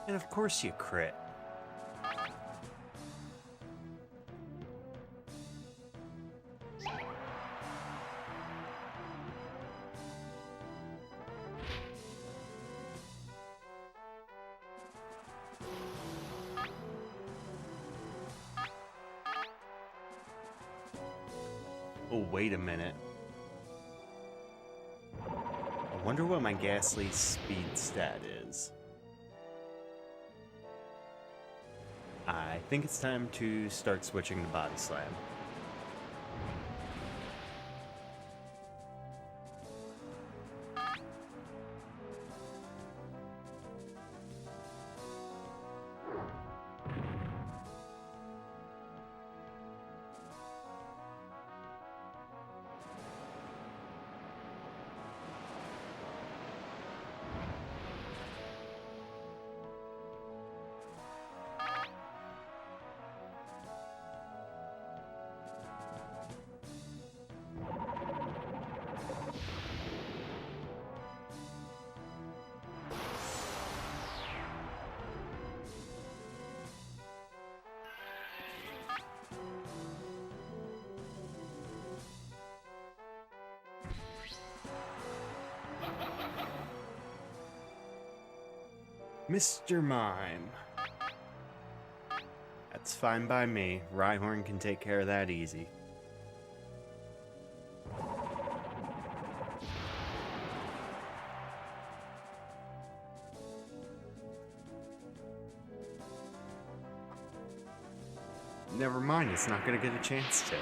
And of course you crit. Oh, wait a minute. I wonder what my Ghastly's speed stat is. I think it's time to start switching to Body Slam. Mr. Mime. That's fine by me. Rhyhorn can take care of that easy. Never mind, it's not gonna get a chance to.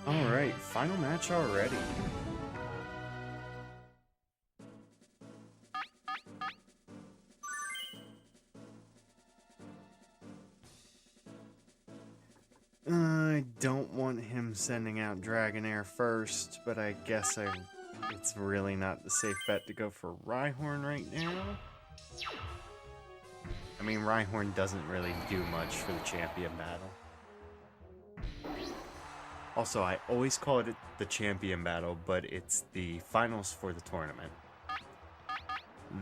Alright, final match already. I don't want him sending out Dragonair first, but I guess it's really not the safe bet to go for Rhyhorn right now. I mean, Rhyhorn doesn't really do much for the champion battle. Also, I always call it the champion battle, but it's the finals for the tournament.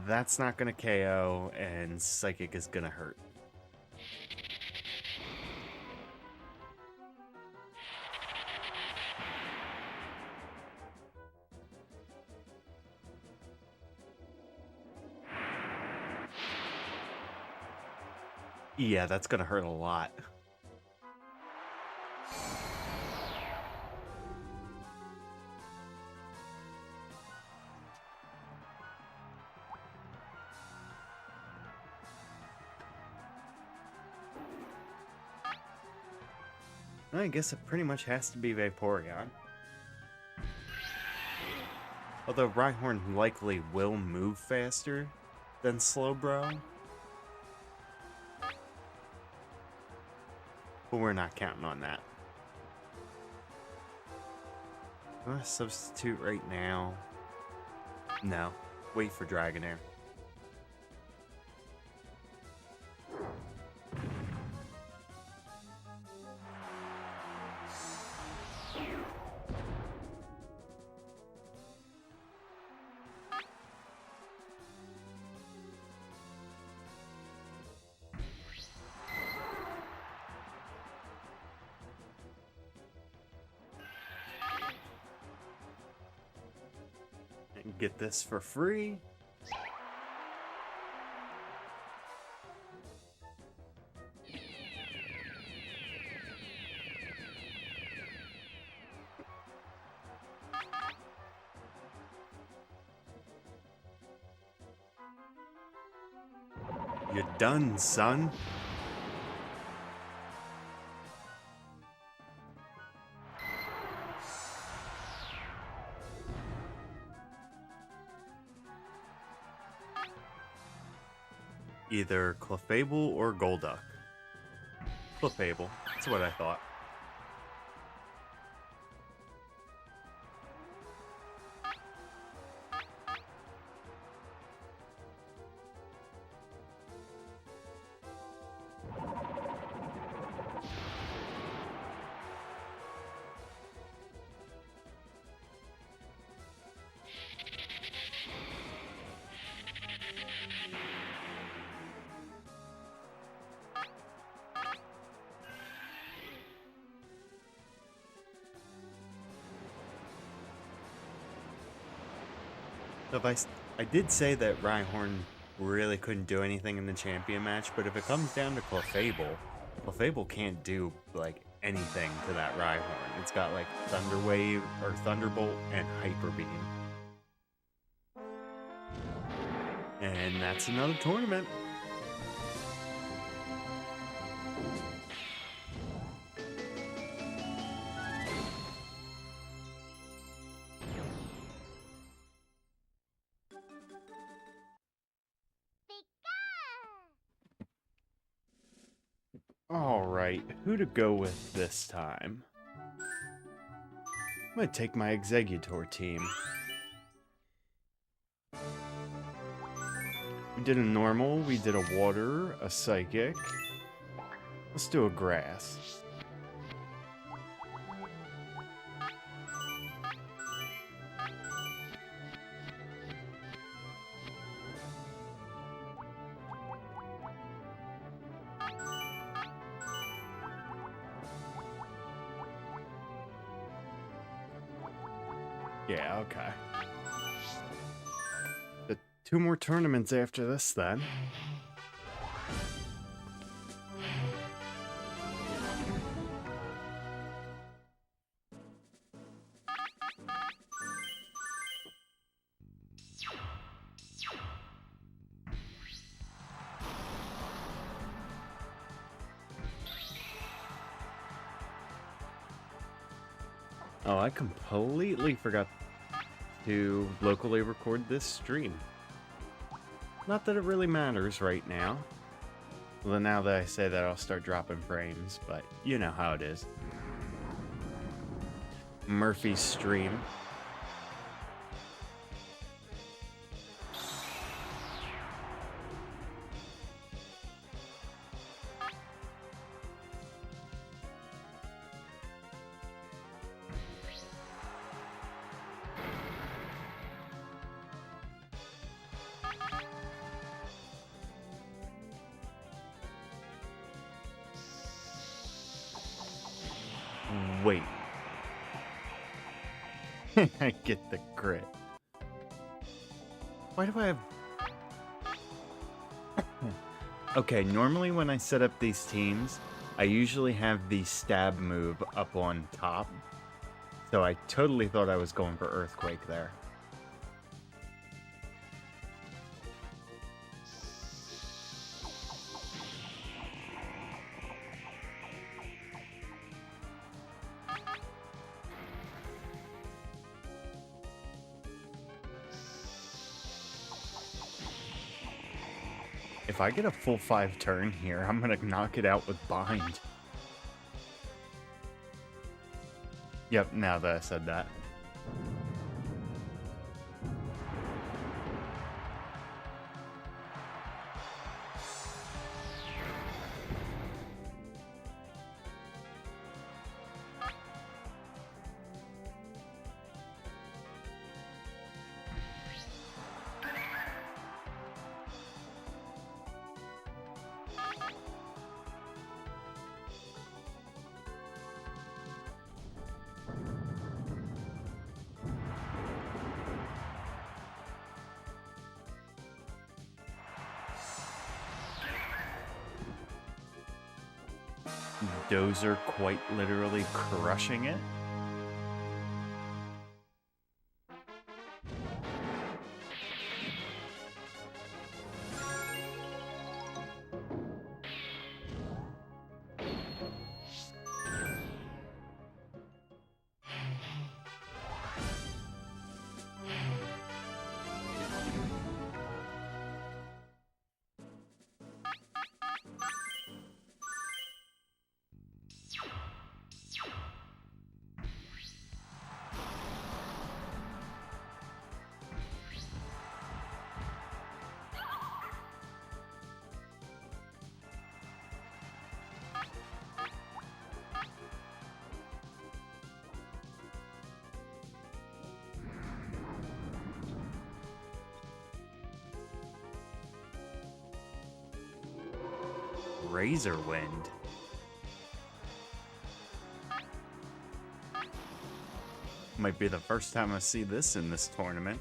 That's not gonna KO, and Psychic is gonna hurt. Yeah, that's gonna hurt a lot. I guess it pretty much has to be Vaporeon. Although Rhyhorn likely will move faster than Slowbro. But we're not counting on that. Do I want to substitute right now? No. Wait for Dragonair. Get this for free. You're done, son. Either Clefable or Golduck. Clefable. That's what I thought. So if I did say that Rhyhorn really couldn't do anything in the champion match, but if it comes down to Clefable, Clefable can't do like anything to that Rhyhorn. It's got like Thunder Wave or Thunderbolt and Hyper Beam. And that's another tournament. Alright, who to go with this time? I'm gonna take my Executor team. We did a normal, we did a water, a psychic. Let's do a grass. Yeah, okay. The 2 more tournaments after this, then. Oh, I completely forgot to locally record this stream. Not that it really matters right now. Well, now that I say that, I'll start dropping frames, but you know how it is. Murphy's stream. Wait. I get the crit. Why do I have... Okay, normally when I set up these teams, I usually have the stab move up on top. So I totally thought I was going for Earthquake there. If I get a full 5 turn here, I'm gonna knock it out with Bind. Yep, now that I said that. Dozer quite literally crushing it. Razor Wind. Might be the first time I see this in this tournament.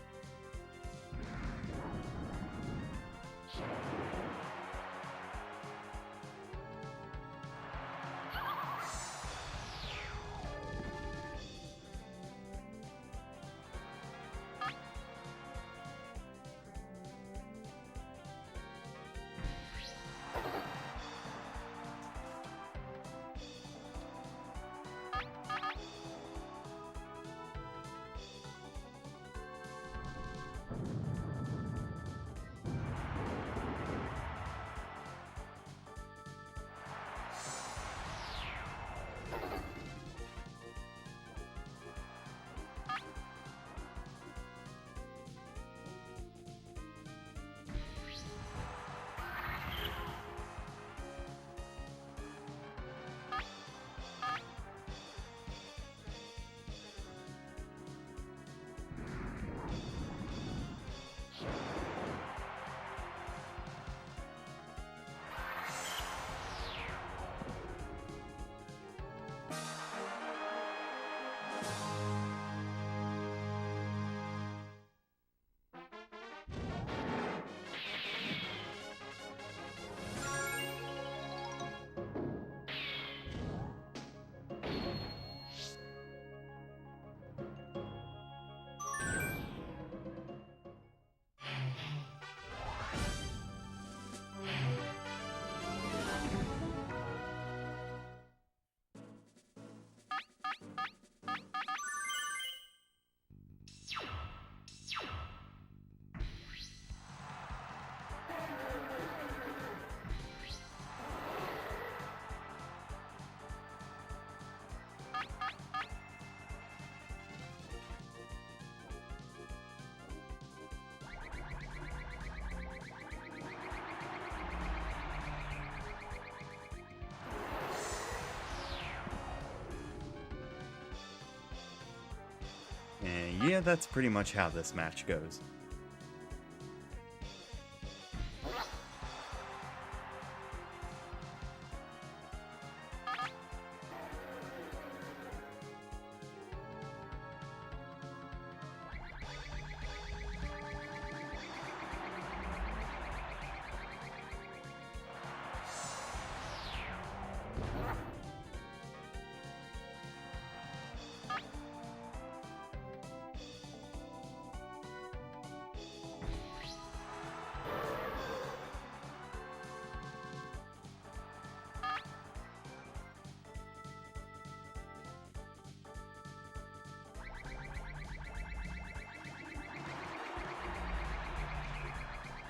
And yeah, that's pretty much how this match goes.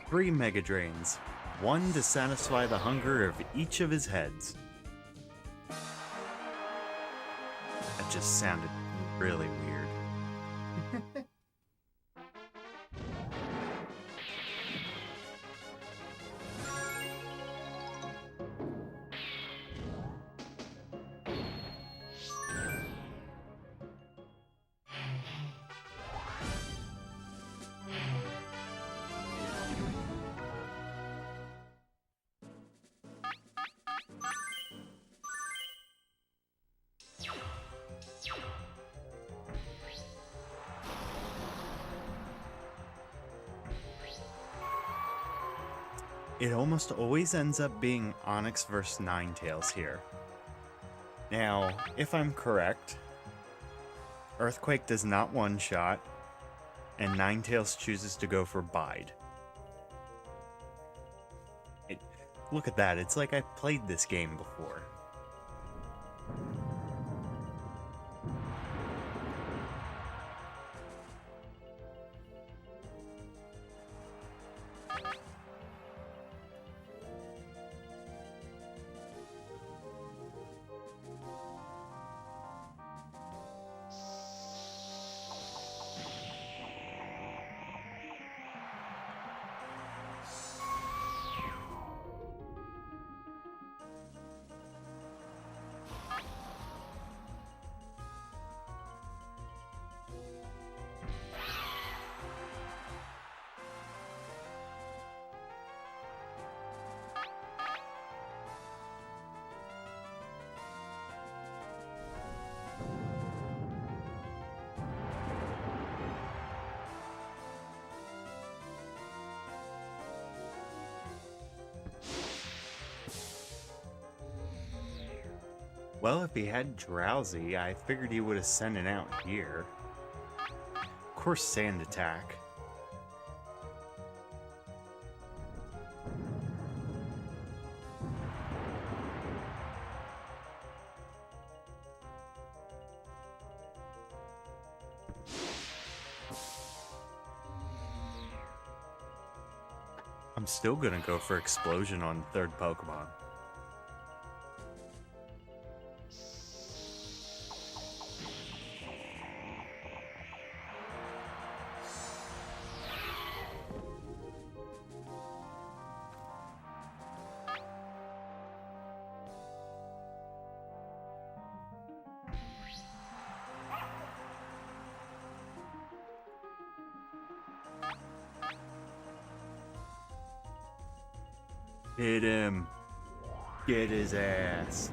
Three Mega Drains, one to satisfy the hunger of each of his heads. That just sounded really weird. It almost always ends up being Onyx vs. Ninetales here. Now, if I'm correct, Earthquake does not one-shot, and Ninetales chooses to go for Bide. Look at that, it's like I've played this game before. Well, if he had Drowsy, I figured he would have sent it out here. Of course, Sand Attack. I'm still gonna go for Explosion on the third Pokemon. Hit him. Get his ass.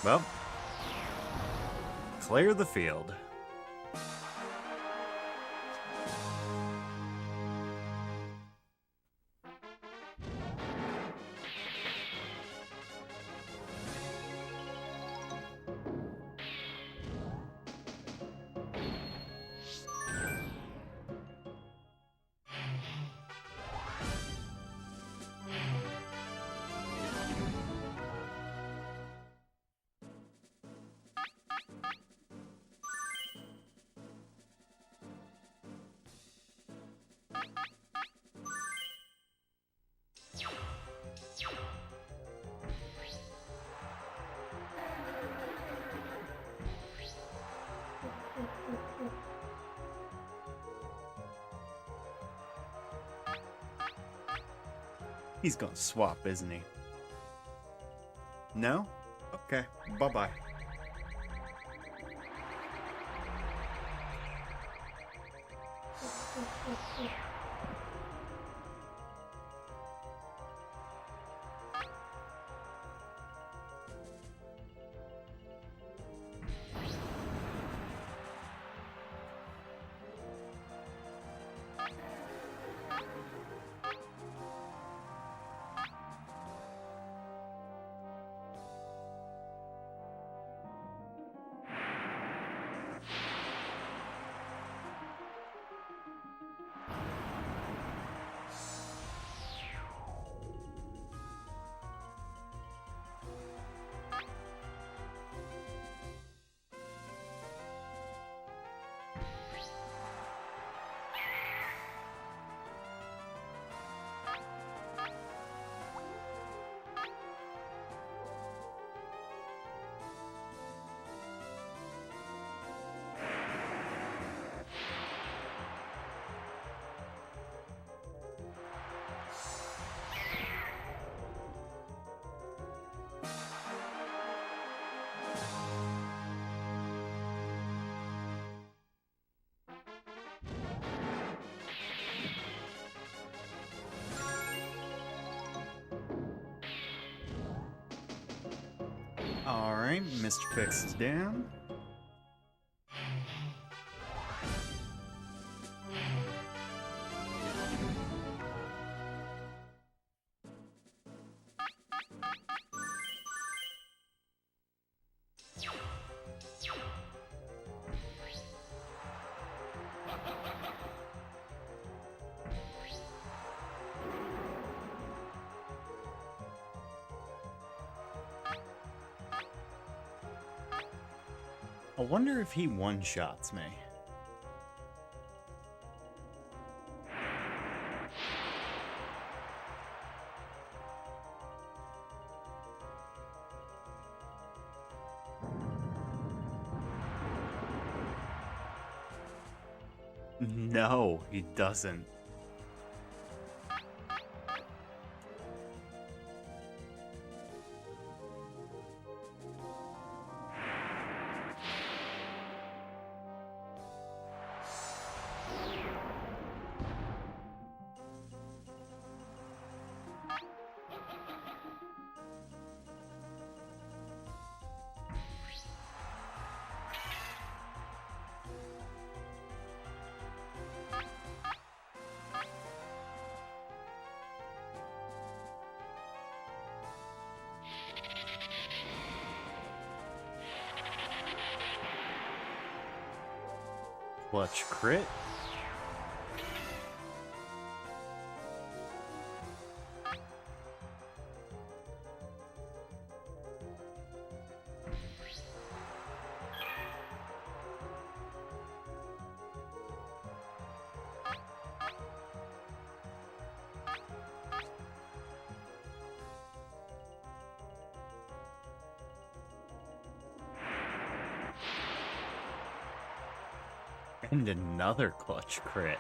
Well, clear the field. He's gonna swap, isn't he? No? Okay, bye-bye. Alright, Mr. Fix is down. I wonder if he one-shots me. No, he doesn't. Clutch crit. And another clutch crit.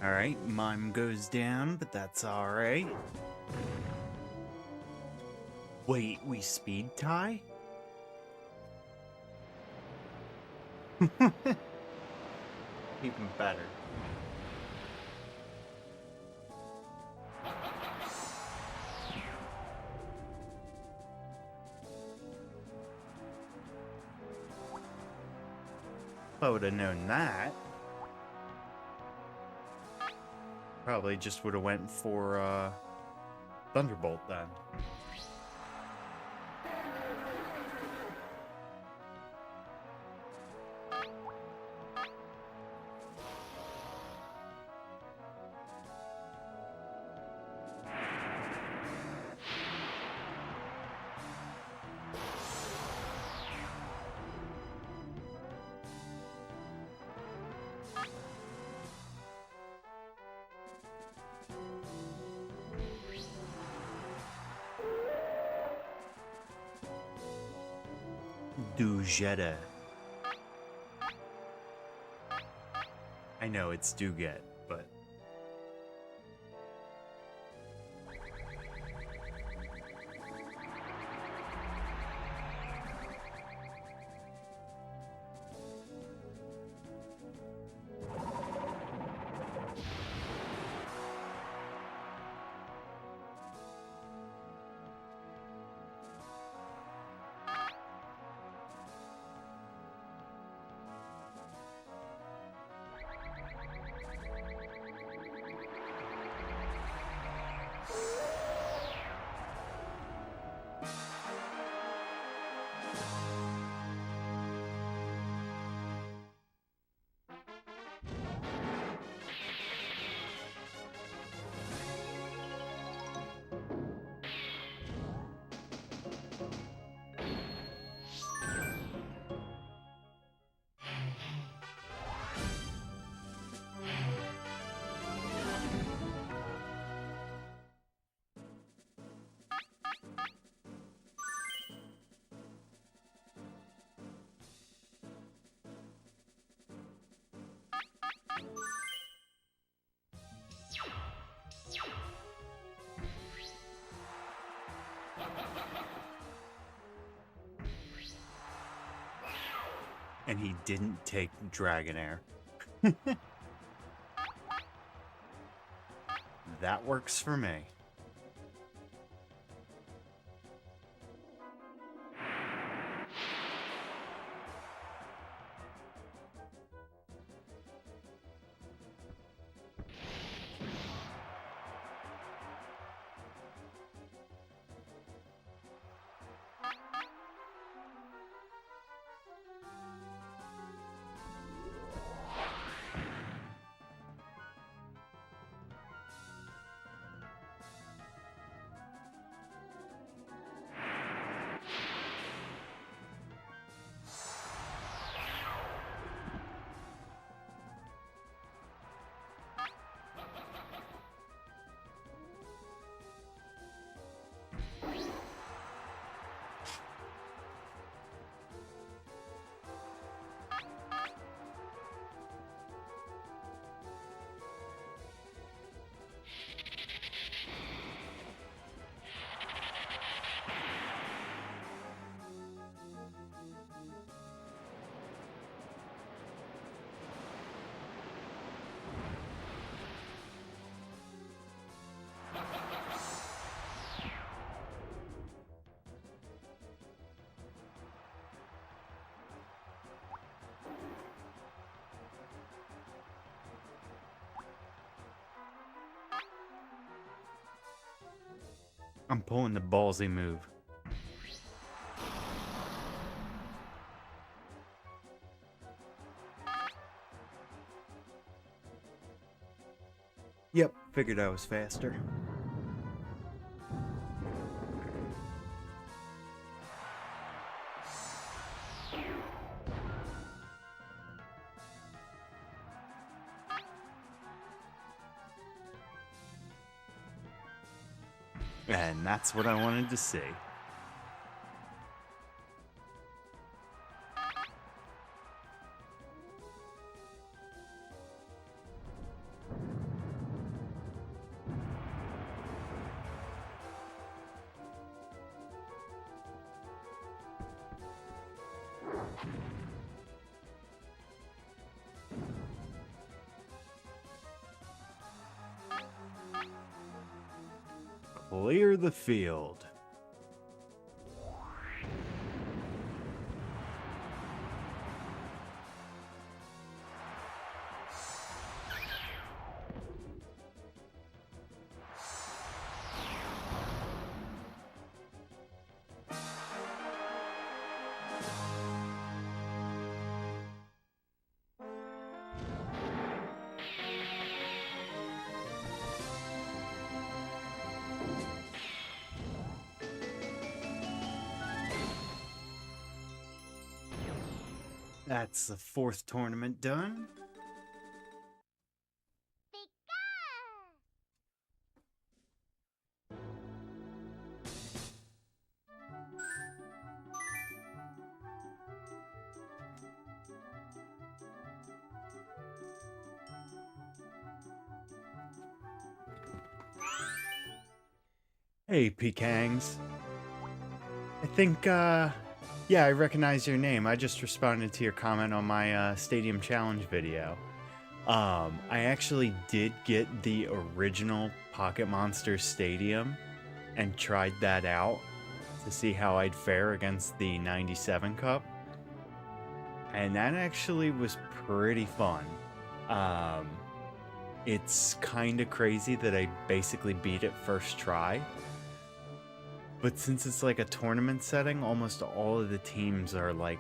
Alright, Mime goes down, but that's alright. Wait, we speed tie? Even better. I would have known that. Probably just would have went for Thunderbolt then. Dujetta. I know it's Duget, but... And he didn't take Dragonair. That works for me. I'm pulling the ballsy move. Yep, figured I was faster. And that's what I wanted to see. Clear the field. That's the 4th tournament done. Hey, Pekangs. I think, yeah, I recognize your name. I just responded to your comment on my Stadium Challenge video. I actually did get the original Pocket Monster Stadium and tried that out to see how I'd fare against the 97 Cup. And that actually was pretty fun. It's kind of crazy that I basically beat it first try. But since it's like a tournament setting, almost all of the teams are like,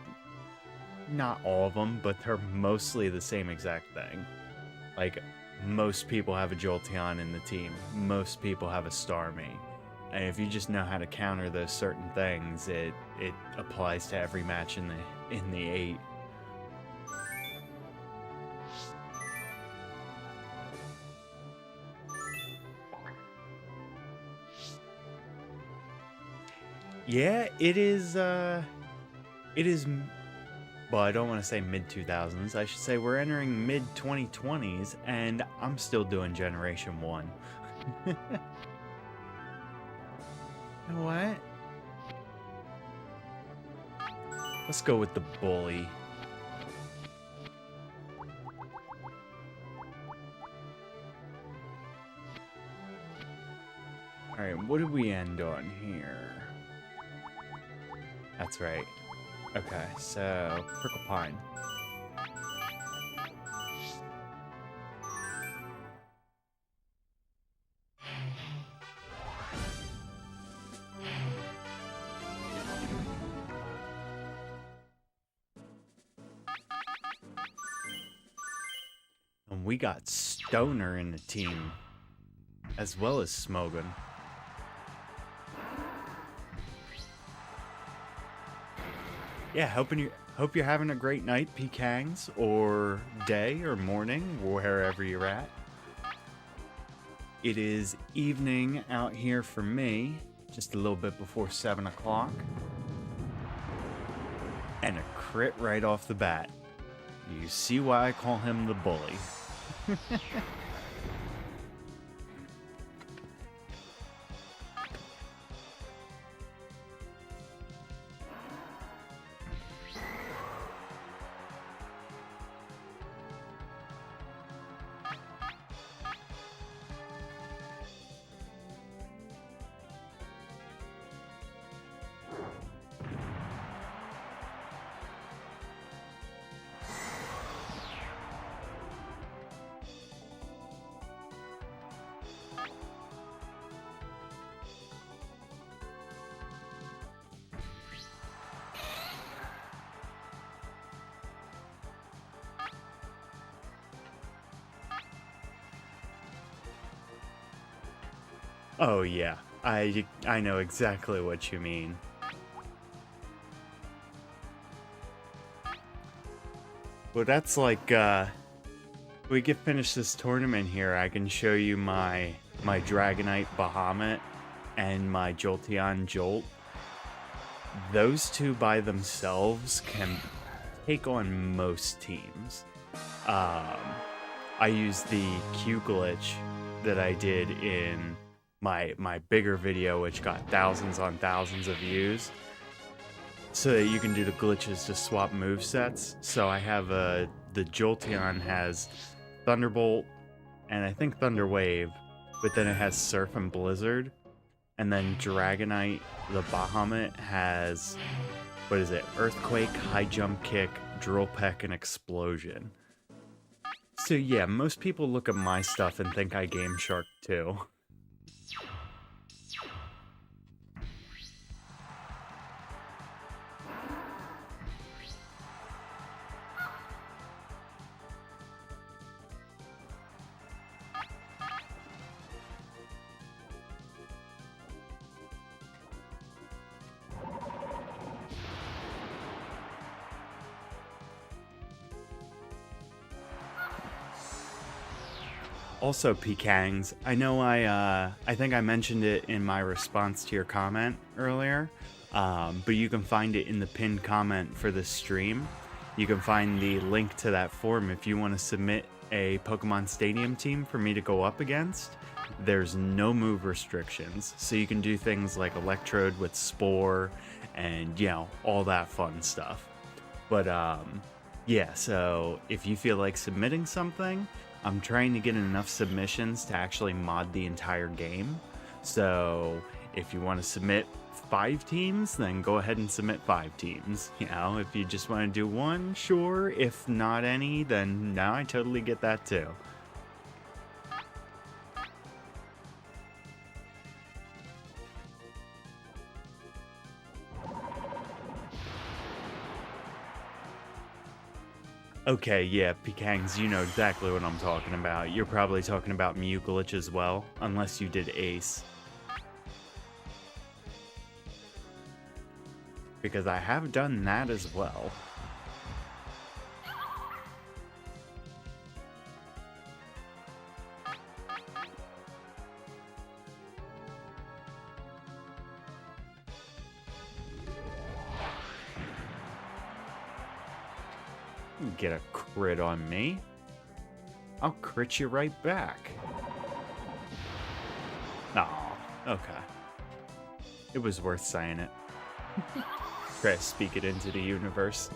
not all of them, but they're mostly the same exact thing. Like, most people have a Jolteon in the team. Most people have a Starmie. And if you just know how to counter those certain things, it applies to every match in the 8. Yeah, it is, well, I don't want to say mid-2000s. I should say we're entering mid-2020s, and I'm still doing Generation 1. You know what? Let's go with the bully. Alright, what did we end on here? That's right. Okay, so Prickle Pine. And we got Stoner in the team, as well as Smogon. Yeah, hope you're having a great night, Pekangs, or day, or morning, wherever you're at. It is evening out here for me, just a little bit before 7 o'clock. And a crit right off the bat. You see why I call him the bully. Oh yeah, I know exactly what you mean. Well, that's like, we get finished this tournament here, I can show you my Dragonite Bahamut and my Jolteon Jolt. Those two by themselves can take on most teams. I used the Q glitch that I did in my bigger video, which got thousands on thousands of views, so that you can do the glitches to swap movesets. So I have the Jolteon has Thunderbolt and I think Thunder Wave, but then it has Surf and Blizzard, and then Dragonite, the Bahamut, has, what is it, Earthquake, High Jump Kick, Drill Peck, and Explosion. So yeah, most people look at my stuff and think I Game Shark too. Also, Pekangs, I know I think I mentioned it in my response to your comment earlier, but you can find it in the pinned comment for this stream. You can find the link to that form if you want to submit a Pokemon Stadium team for me to go up against. There's no move restrictions, so you can do things like Electrode with Spore and, you know, all that fun stuff. But, yeah, so if you feel like submitting something, I'm trying to get enough submissions to actually mod the entire game. So if you want to submit 5 teams, then go ahead and submit 5 teams. You know, if you just want to do one, sure. If not any, then no, I totally get that too. Okay, yeah, Pekangs, you know exactly what I'm talking about. You're probably talking about Mew Glitch as well, unless you did Ace. Because I have done that as well. Get a crit on me. I'll crit you right back. Aw, okay. It was worth saying it. Try to speak it into the universe.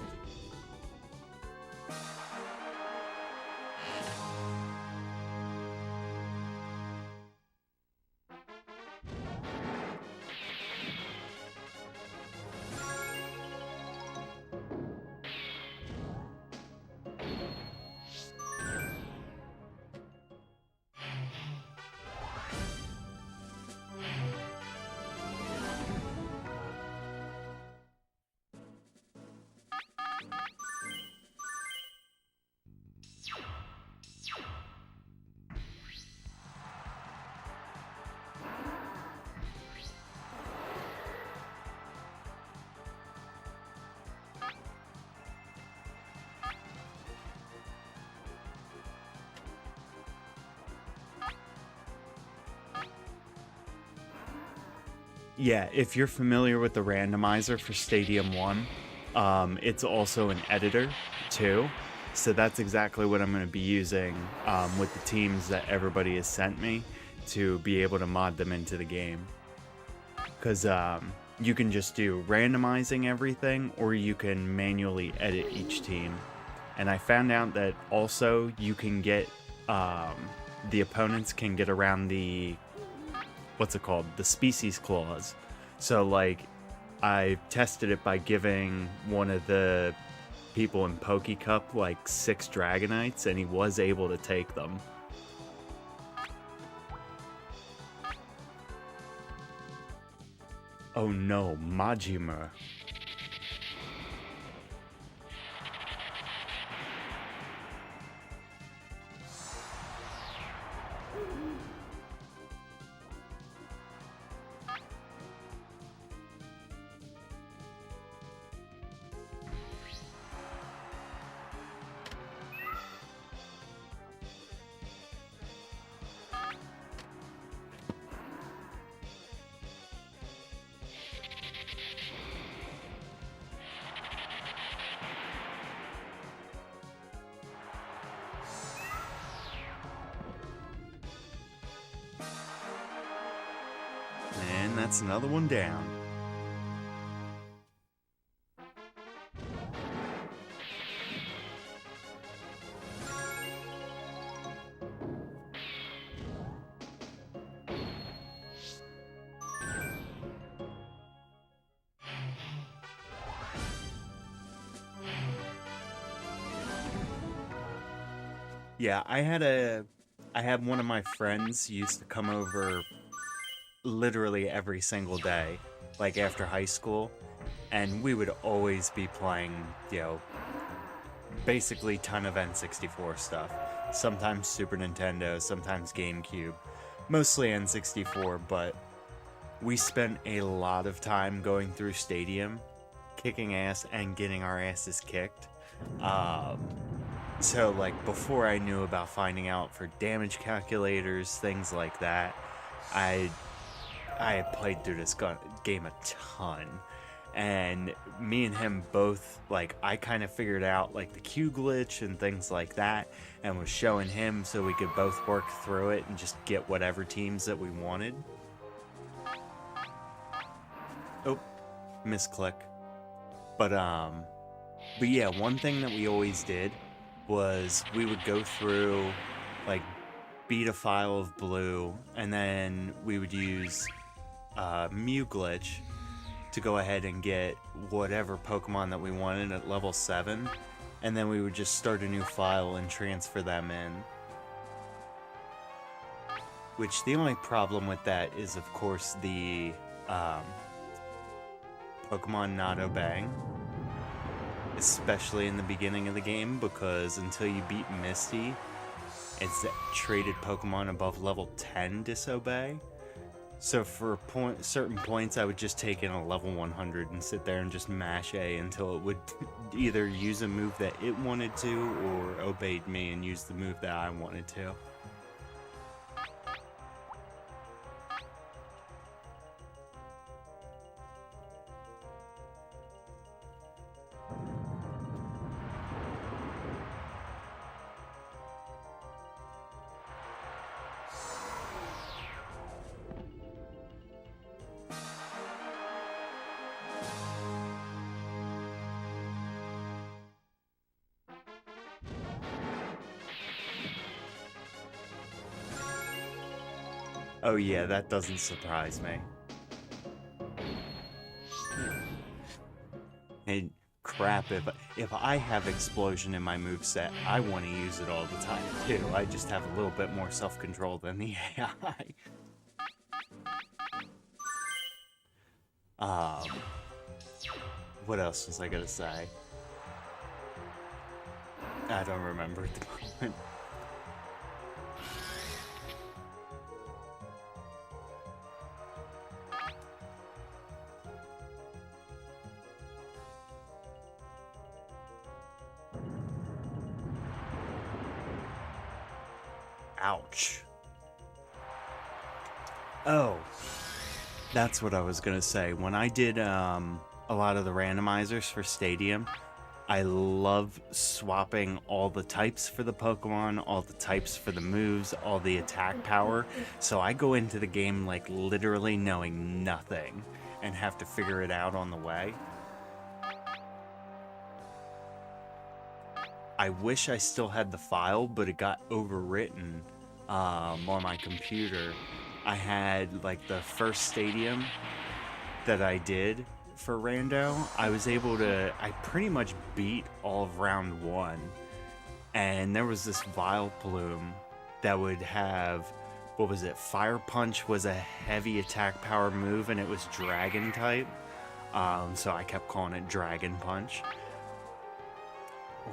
Yeah, if you're familiar with the randomizer for Stadium 1, it's also an editor too. So that's exactly what I'm going to be using with the teams that everybody has sent me to be able to mod them into the game. Because you can just do randomizing everything, or you can manually edit each team. And I found out that also you can get, the opponents can get around the, what's it called? The species clause. So, like, I tested it by giving one of the people in Poke Cup, like, 6 Dragonites, and he was able to take them. Oh no, Majima. And that's another one down. Yeah, I had one of my friends used to come over literally every single day, like after high school, and we would always be playing, you know, basically ton of N64 stuff. Sometimes Super Nintendo, sometimes GameCube, mostly N64, but we spent a lot of time going through Stadium, kicking ass and getting our asses kicked. So, like, before I knew about finding out for damage calculators, things like that, I had played through this game a ton. And me and him both, like, I kind of figured out, like, the Q glitch and things like that, and was showing him so we could both work through it and just get whatever teams that we wanted. Oh, misclick. But yeah, one thing that we always did was we would go through, like, beat a file of blue, and then we would use Mew glitch to go ahead and get whatever Pokemon that we wanted at level 7, and then we would just start a new file and transfer them in. Which, the only problem with that is, of course, the Pokemon not obeying. Especially in the beginning of the game, because until you beat Misty, it's that traded Pokemon above level 10 disobey. So for certain points, I would just take in a level 100 and sit there and just mash A until it would either use a move that it wanted to, or obeyed me and use the move that I wanted to. Oh yeah, that doesn't surprise me. And crap, if I have explosion in my moveset, I want to use it all the time too. I just have a little bit more self-control than the AI. What else was I gonna say? I don't remember at the moment. Ouch. Oh, that's what I was gonna say. When I did a lot of the randomizers for Stadium, I love swapping all the types for the Pokemon, all the types for the moves, all the attack power. So I go into the game like literally knowing nothing and have to figure it out on the way. I wish I still had the file, but it got overwritten on my computer. I had like the first Stadium that I did for Rando. I was able to, I pretty much beat all of round 1. And there was this Vileplume that would have, what was it? Fire Punch was a heavy attack power move, and it was Dragon type. So I kept calling it Dragon Punch.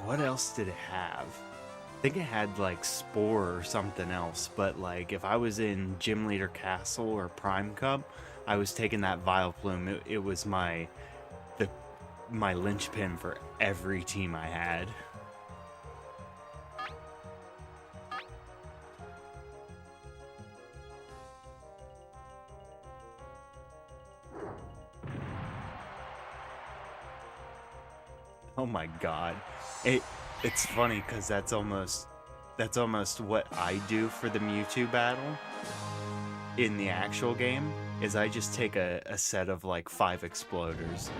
What else did it have? I think it had like Spore or something else, but like if I was in Gym Leader Castle or Prime Cup, I was taking that Vileplume. It was my linchpin for every team I had. Oh my god. It's funny because that's almost what I do for the Mewtwo battle in the actual game, is I just take a set of like 5 Exploders.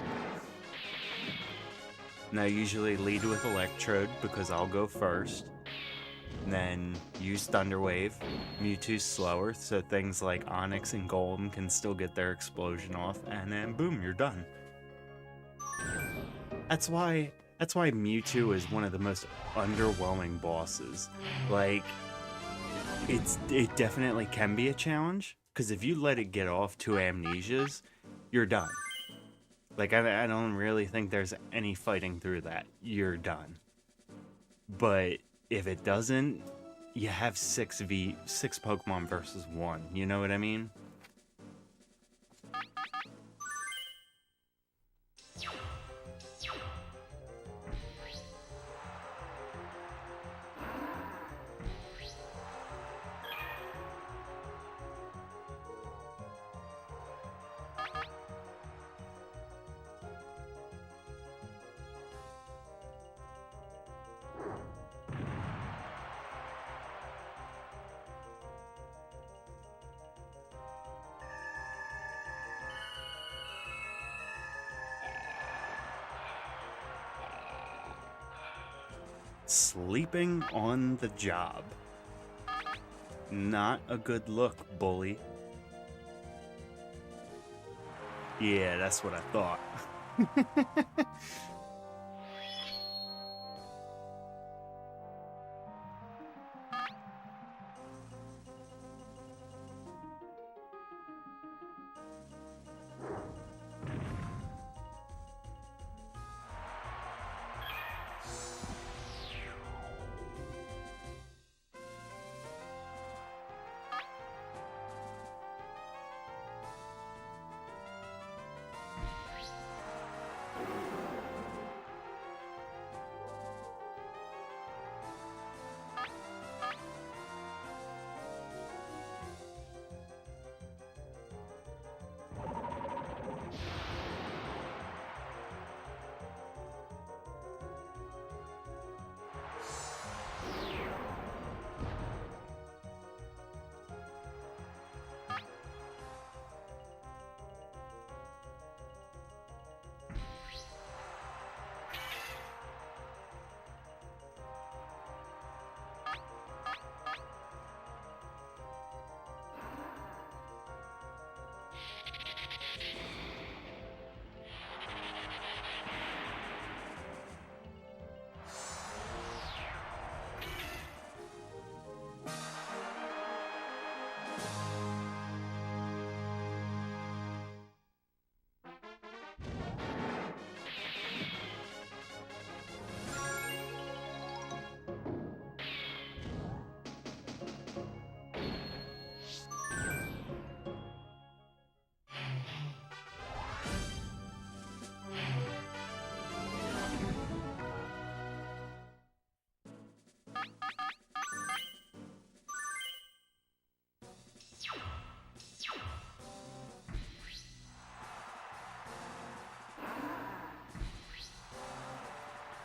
And I usually lead with Electrode because I'll go first. And then use Thunder Wave. Mewtwo's slower, so things like Onix and Golem can still get their explosion off, and then boom, you're done. That's why Mewtwo is one of the most underwhelming bosses. Like, it definitely can be a challenge, because if you let it get off 2 Amnesias, you're done. Like, I don't really think there's any fighting through that. You're done. But if it doesn't, you have 6 Pokemon versus 1. You know what I mean? Sleeping on the job. Not a good look, bully. Yeah, that's what I thought.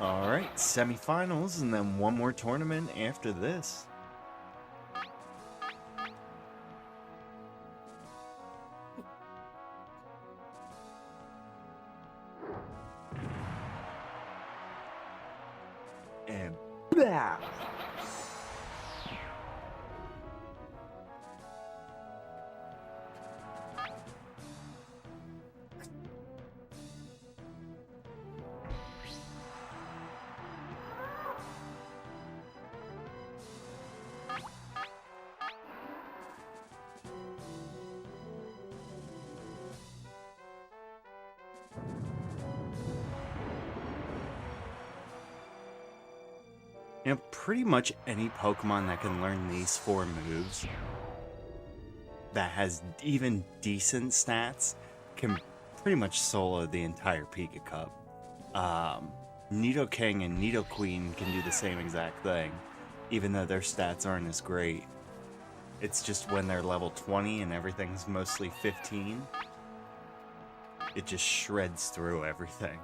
Alright, semifinals, and then one more tournament after this. And blah! You know, pretty much any Pokemon that can learn these 4 moves that has even decent stats can pretty much solo the entire Pika Cup. Nidoking and Nidoqueen can do the same exact thing, even though their stats aren't as great. It's just when they're level 20 and everything's mostly 15, it just shreds through everything.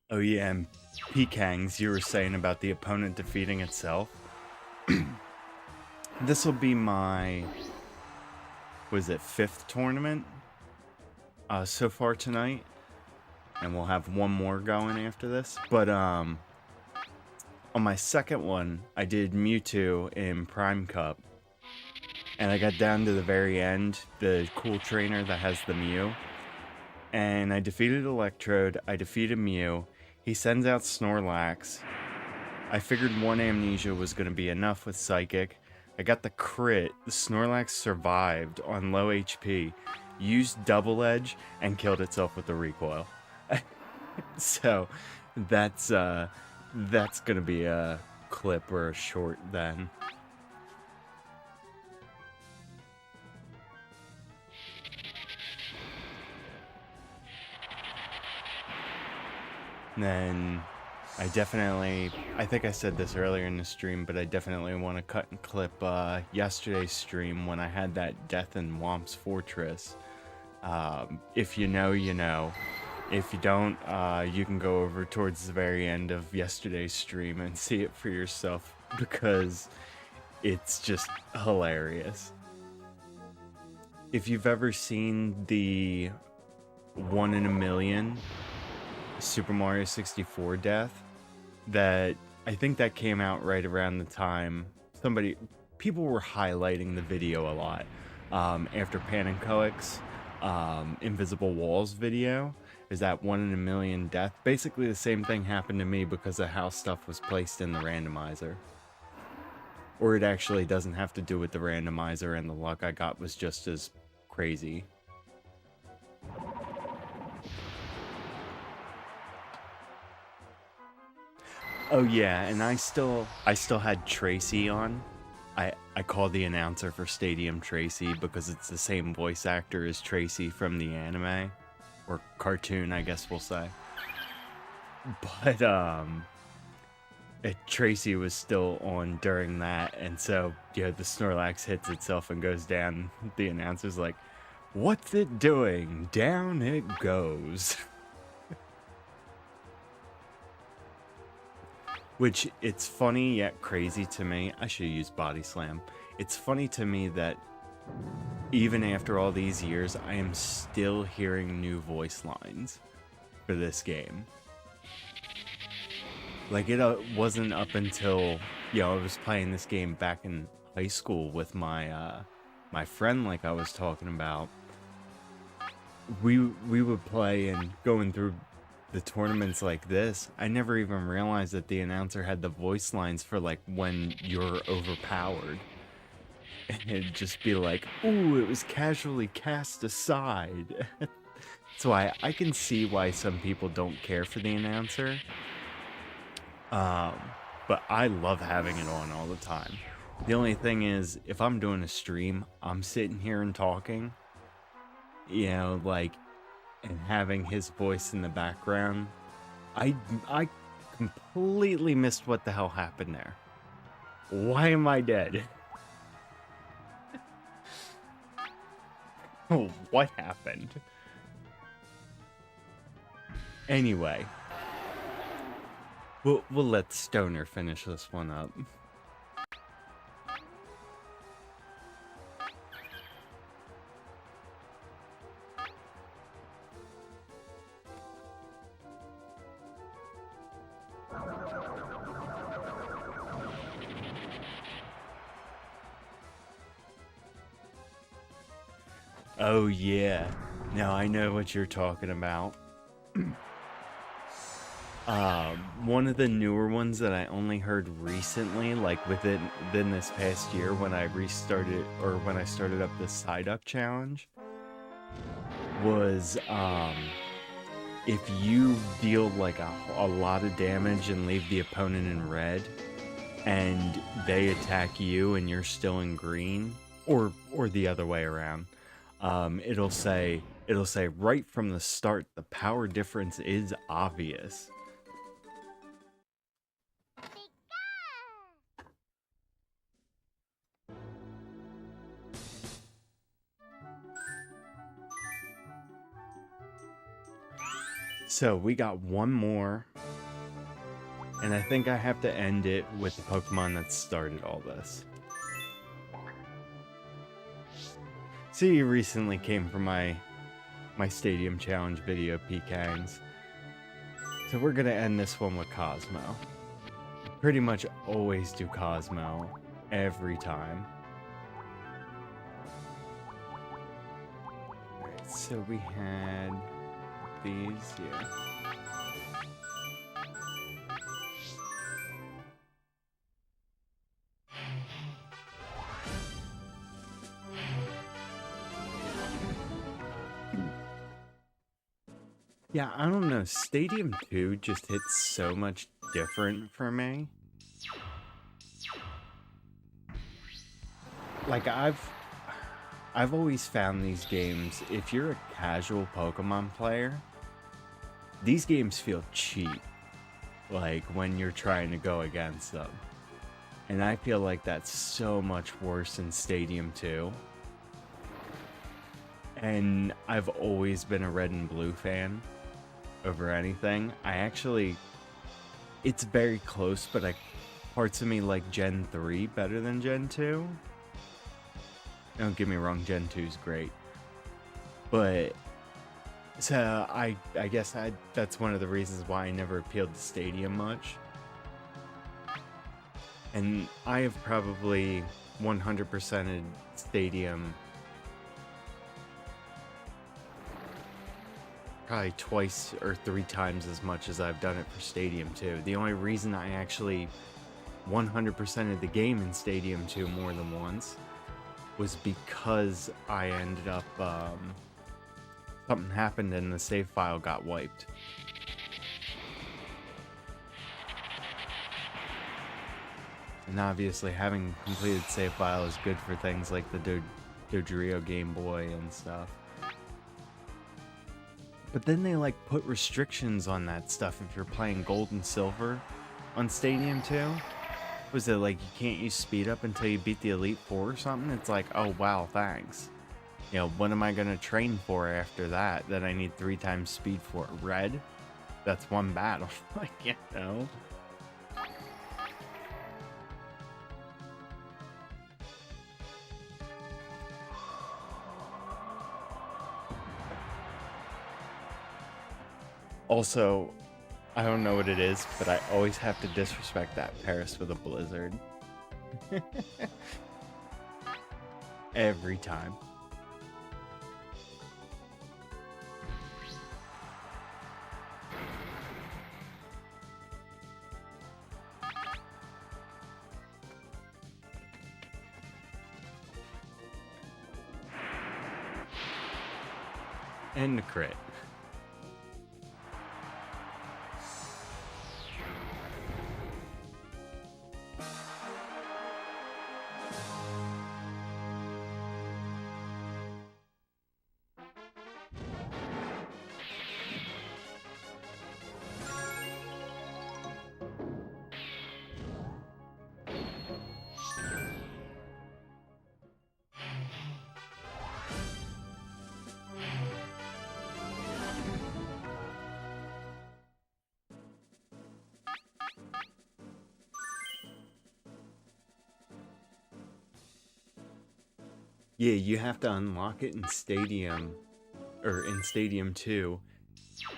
Oh yeah, and Pekangs, you were saying about the opponent defeating itself. This will be my, was it 5th tournament so far tonight, and we'll have one more going after this. But on my 2nd one, I did Mewtwo in Prime Cup, and I got down to the very end, the cool trainer that has the Mew, and I defeated Electrode, I defeated Mew. He sends out Snorlax. I figured one Amnesia was going to be enough with Psychic. I got the crit. The Snorlax survived on low HP, used Double Edge, and killed itself with the recoil. So, that's That's gonna be a clip or a short then. Then I think I said this earlier in the stream, but I definitely want to cut and clip yesterday's stream when I had that death in Womp's Fortress. If you know, you know. If you don't, you can go over towards the very end of yesterday's stream and see it for yourself, because it's just hilarious. If you've ever seen the 1 in a million Super Mario 64 death, that I think that came out right around the time people were highlighting the video a lot after Panenkoic's Invisible Walls video. Is that 1 in a million death? Basically the same thing happened to me because of how stuff was placed in the randomizer. Or it actually doesn't have to do with the randomizer, and the luck I got was just as crazy. Oh yeah, and I still had Tracy on. I call the announcer for Stadium Tracy because it's the same voice actor as Tracy from the anime. Or cartoon, I guess we'll say. But Tracy was still on during that, and so the Snorlax hits itself and goes down. The announcer's like, "What's it doing? Down it goes." Which, it's funny yet crazy to me. I should use Body Slam. It's funny to me that even after all these years, I am still hearing new voice lines for this game. Like, it wasn't up until, I was playing this game back in high school with my my friend, like I was talking about. We would play, and going through the tournaments like this, I never even realized that the announcer had the voice lines for, like, when you're overpowered. And it'd just be like, "Ooh, it was casually cast aside." So I can see why some people don't care for the announcer. But I love having it on all the time. The only thing is, if I'm doing a stream, I'm sitting here and talking, and having his voice in the background, I completely missed what the hell happened there. Why am I dead? Oh, what happened? Anyway, we'll let Stoner finish this one up. Oh yeah, now I know what you're talking about. One of the newer ones that I only heard recently, like within this past year, when I restarted, or when I started up the Psyduck challenge, was if you deal like a lot of damage and leave the opponent in red, and they attack you and you're still in green, or the other way around, it'll say right from the start, the power difference is obvious. So we got one more, and I think I have to end it with the Pokemon that started all this. So you recently came from my Stadium Challenge video, Pekangs. So we're gonna end this one with Cosmo. Pretty much always do Cosmo every time. Alright, so we had these here. Yeah, I don't know. Stadium 2 just hits so much different for me. Like I've always found these games, if you're a casual Pokemon player, these games feel cheap. Like when you're trying to go against them. And I feel like that's so much worse in Stadium 2. And I've always been a red and blue fan over anything. It's very close, but parts of me like Gen 3 better than Gen 2. Don't get me wrong, Gen 2 is great. But, so I guess that's one of the reasons why I never appealed to Stadium much. And I have probably 100%ed Stadium probably twice or 3 times as much as I've done it for Stadium 2. The only reason I actually 100%ed the game in Stadium 2 more than once was because I ended up, something happened and the save file got wiped. And obviously having completed save file is good for things like the Dodrio Game Boy and stuff. But then they like put restrictions on that stuff if you're playing Gold and Silver on Stadium 2. Was it like you can't use speed up until you beat the Elite Four or something? It's like, oh wow, thanks. You know, what am I gonna train for after that I need 3 times speed for? Red? That's one battle. Like, you know. Also, I don't know what it is, but I always have to disrespect that Paris with a blizzard. Every time. And the crit. Yeah, you have to unlock it in Stadium, or in Stadium 2,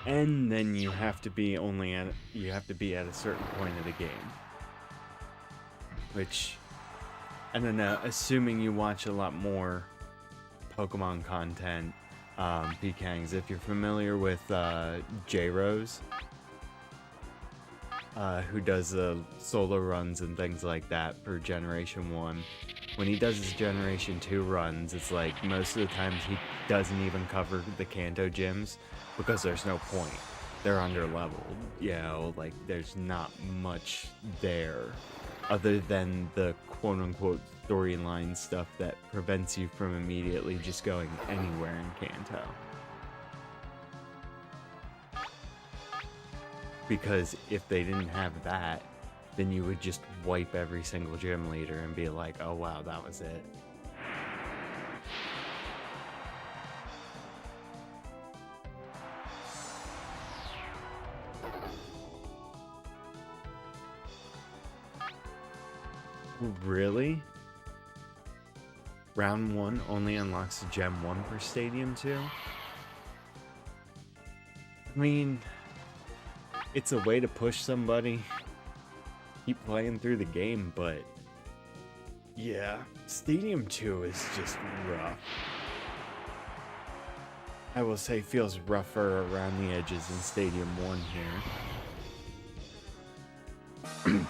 and then you have to be at a certain point of the game. Which, I don't know, assuming you watch a lot more Pokemon content, PKangs, if you're familiar with J-Rose, who does solo runs and things like that for Generation 1, when he does his Generation 2 runs, it's like most of the times he doesn't even cover the Kanto gyms because there's no point. They're under leveled, you know, like there's not much there other than the quote unquote storyline stuff that prevents you from immediately just going anywhere in Kanto. Because if they didn't have that, then you would just wipe every single gym leader and be like, oh wow, that was it. Really? Round 1 only unlocks Gem 1 per Stadium 2? I mean, it's a way to push somebody. Keep playing through the game, but yeah, Stadium 2 is just rough. I will say feels rougher around the edges in Stadium 1 here.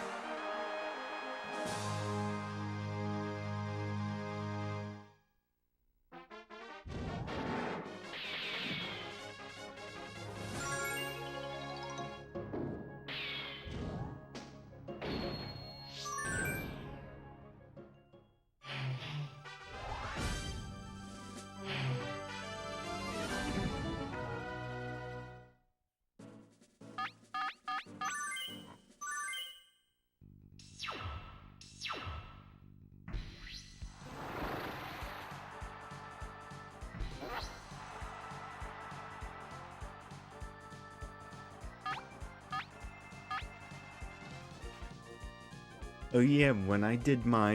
Oh yeah, when I did my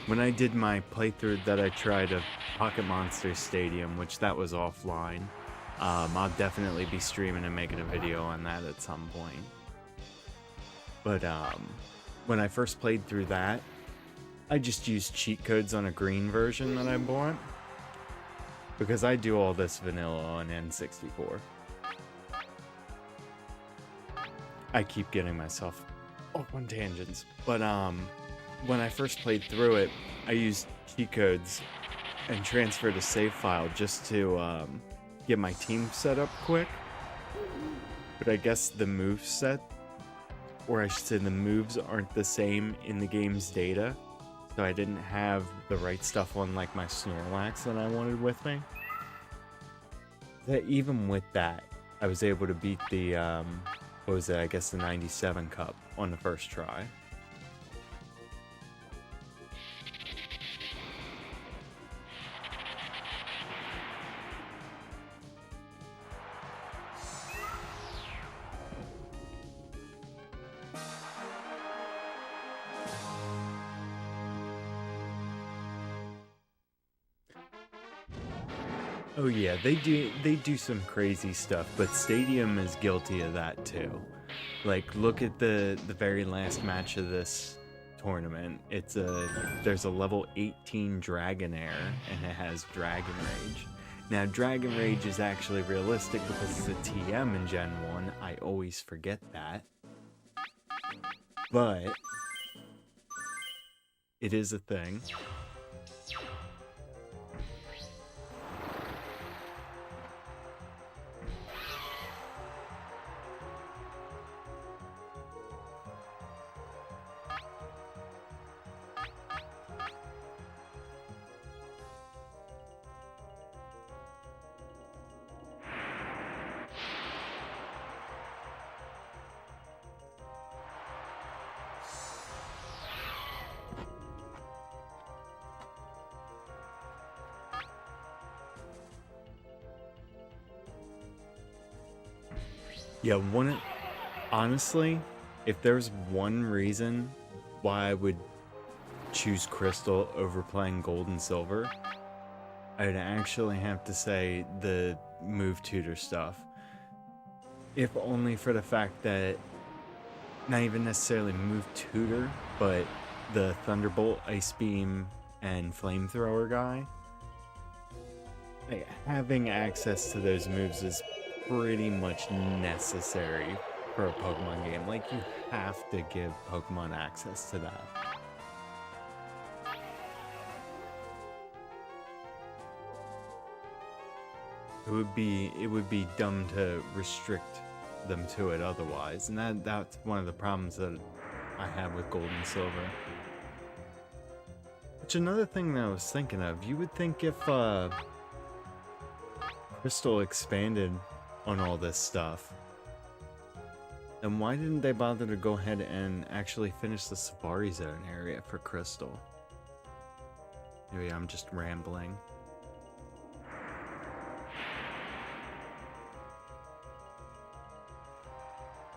playthrough that I tried of Pocket Monster Stadium, which that was offline, I'll definitely be streaming and making a video on that at some point. But when I first played through that, I just used cheat codes on a green version that I bought, because I do all this vanilla on N64. I keep getting myself off on tangents, but when I first played through it, I used cheat codes and transferred a save file just to get my team set up quick. But I guess the move set, or I should say the moves, aren't the same in the game's data, so I didn't have the right stuff on like my Snorlax that I wanted with me. That even with that, I was able to beat the what was it? I guess the 97 Cup on the first try. Oh yeah, they do some crazy stuff, but Stadium is guilty of that too. Like, look at the very last match of this tournament. There's a level 18 Dragonair, and it has Dragon Rage. Now, Dragon Rage is actually realistic because it's a TM in Gen 1. I always forget that. But it is a thing. Yeah, honestly, if there's one reason why I would choose Crystal over playing Gold and Silver, I'd actually have to say the move tutor stuff. If only for the fact that, not even necessarily move tutor, but the Thunderbolt, Ice Beam, and Flamethrower guy, like, having access to those moves is pretty much necessary for a Pokemon game. Like, you have to give Pokemon access to that. It would be dumb to restrict them to it otherwise, and that's one of the problems that I have with Gold and Silver. Which, another thing that I was thinking of, you would think if Crystal expanded on all this stuff, then why didn't they bother to go ahead and actually finish the Safari Zone area for Crystal? Maybe I'm just rambling.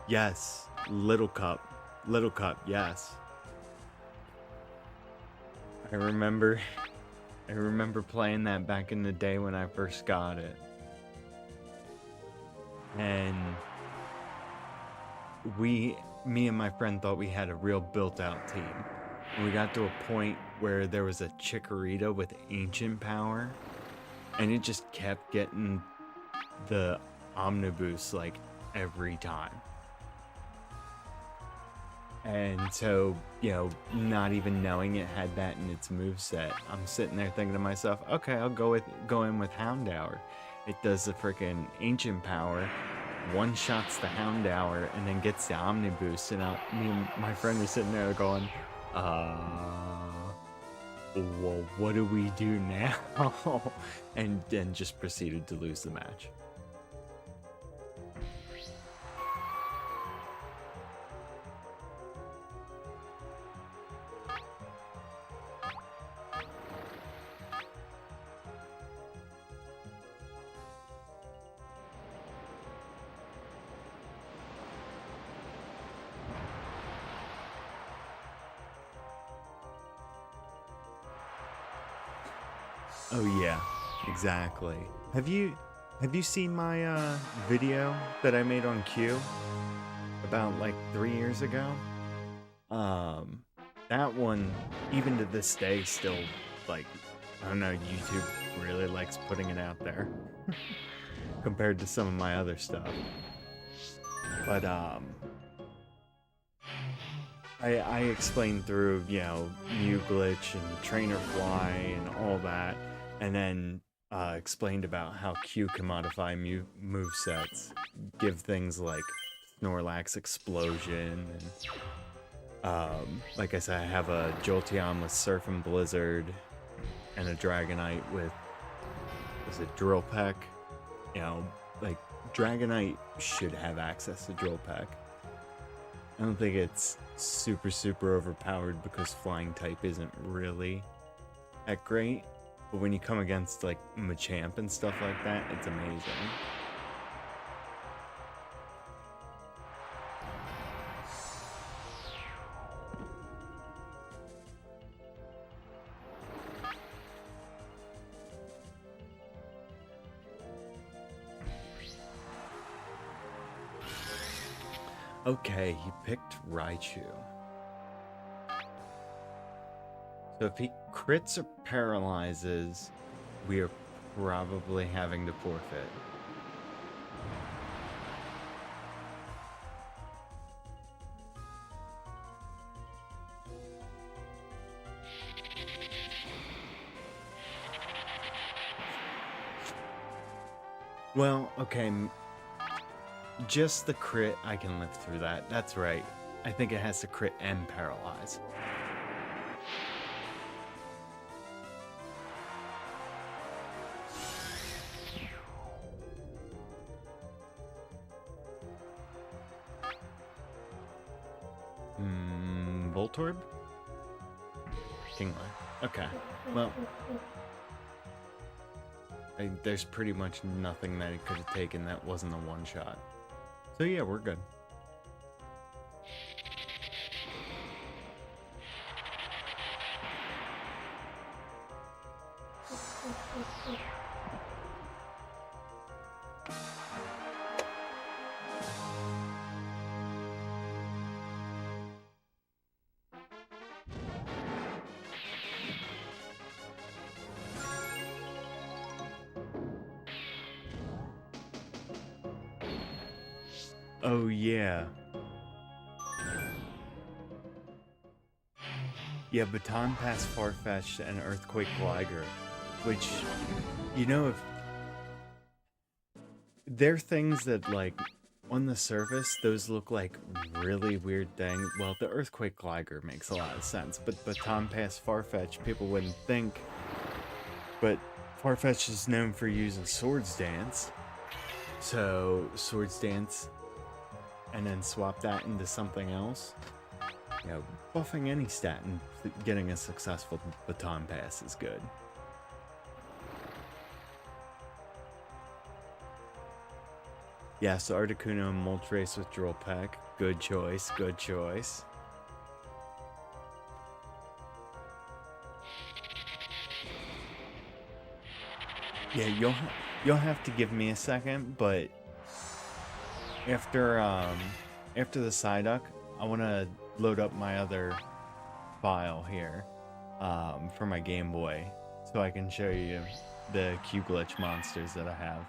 Yes, Little Cup, yes. I remember playing that back in the day when I first got it. And me and my friend thought we had a real built-out team. And we got to a point where there was a Chikorita with ancient power, and it just kept getting the Omniboost like every time. And so, you know, not even knowing it had that in its moveset, I'm sitting there thinking to myself, okay, I'll go in with Houndour. It does the freaking ancient power, one-shots the Houndour, and then gets the Omniboost. And me and my friend were sitting there going, well, what do we do now? And then just proceeded to lose the match. Oh yeah, exactly. Have you seen my video that I made on Q about like 3 years ago? Um, that one, even to this day, still like I don't know. YouTube really likes putting it out there compared to some of my other stuff. But I explained through, you know, Mew Glitch and Trainer Fly and all that, and then explained about how Q can modify movesets, give things like Snorlax Explosion, and like I said, I have a Jolteon with Surf and Blizzard, and a Dragonite with, was it Drill Peck? You know, like Dragonite should have access to Drill Peck. I don't think it's super overpowered because flying type isn't really that great. But when you come against like Machamp and stuff like that, it's amazing. Okay, he picked Raichu. So if he crits or paralyzes, we are probably having to forfeit. Well, okay, just the crit, I can live through that. That's right. I think it has to crit and paralyze. Voltorb? Kingler. Okay. Well, there's pretty much nothing that it could have taken that wasn't a one-shot. So yeah, we're good. Oh yeah. Yeah, Baton Pass, Farfetch'd, and Earthquake Gligar, which, you know, if they're things that, like, on the surface, those look like really weird things. Well, the Earthquake Gligar makes a lot of sense, but Baton Pass, Farfetch'd, people wouldn't think. But Farfetch'd is known for using Swords Dance, so Swords Dance, and then swap that into something else. You know, buffing any stat and getting a successful Baton Pass is good. Yeah, so Articuno and Moltres with Drill Peck. Good choice, good choice. Yeah, you'll have to give me a second, but after the Psyduck, I want to load up my other file here for my Game Boy so I can show you the Q Glitch monsters that I have.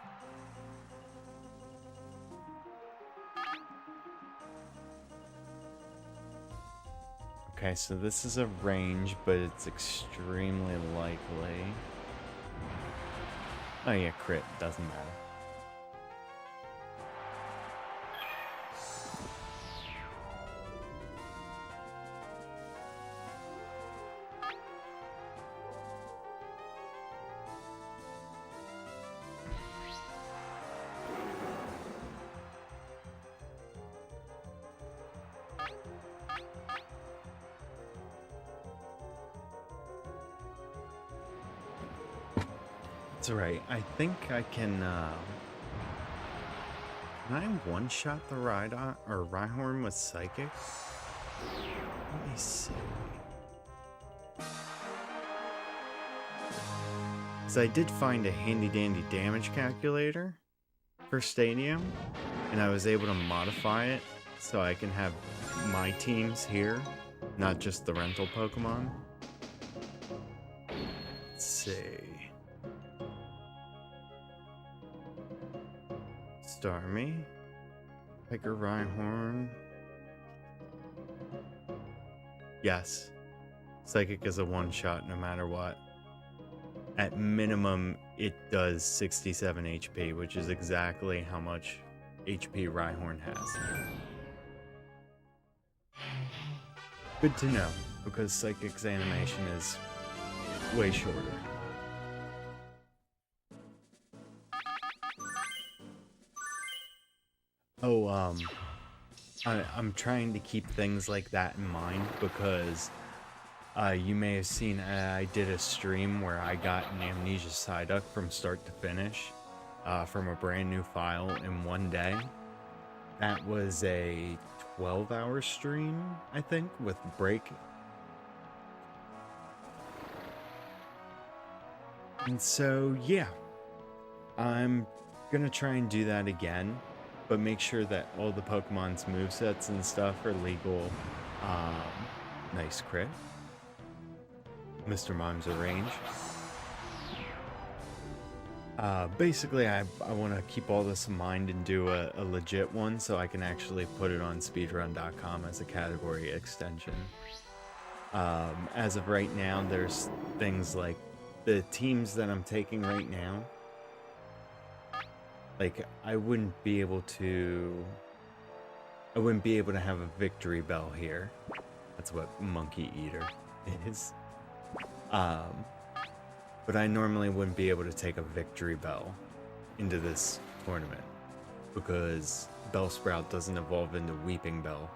Okay, so this is a range, but it's extremely likely. Oh yeah, crit, doesn't matter. That's right. I think I can I one-shot the Rhyhorn with Psychic? Let me see. So I did find a handy dandy damage calculator for Stadium, and I was able to modify it so I can have my teams here, not just the rental Pokemon. Let's see. Starmie, Piker Rhyhorn. Yes, Psychic is a one-shot no matter what. At minimum, it does 67 HP, which is exactly how much HP Rhyhorn has. Good to know, because Psychic's animation is way shorter. Oh, I'm trying to keep things like that in mind because you may have seen I did a stream where I got an Amnesia Psyduck from start to finish from a brand new file in one day. That was a 12-hour stream, I think, with break. And so, yeah, I'm gonna try and do that again, but make sure that all the Pokemon's movesets and stuff are legal. Nice crit. Mr. Mime's a range. Basically, I want to keep all this in mind and do a legit one so I can actually put it on speedrun.com as a category extension. As of right now, there's things like the teams that I'm taking right now. Like, I wouldn't be able to have a victory bell here. That's what Monkey Eater is. But I normally wouldn't be able to take a victory bell into this tournament because Bellsprout doesn't evolve into Weeping Bell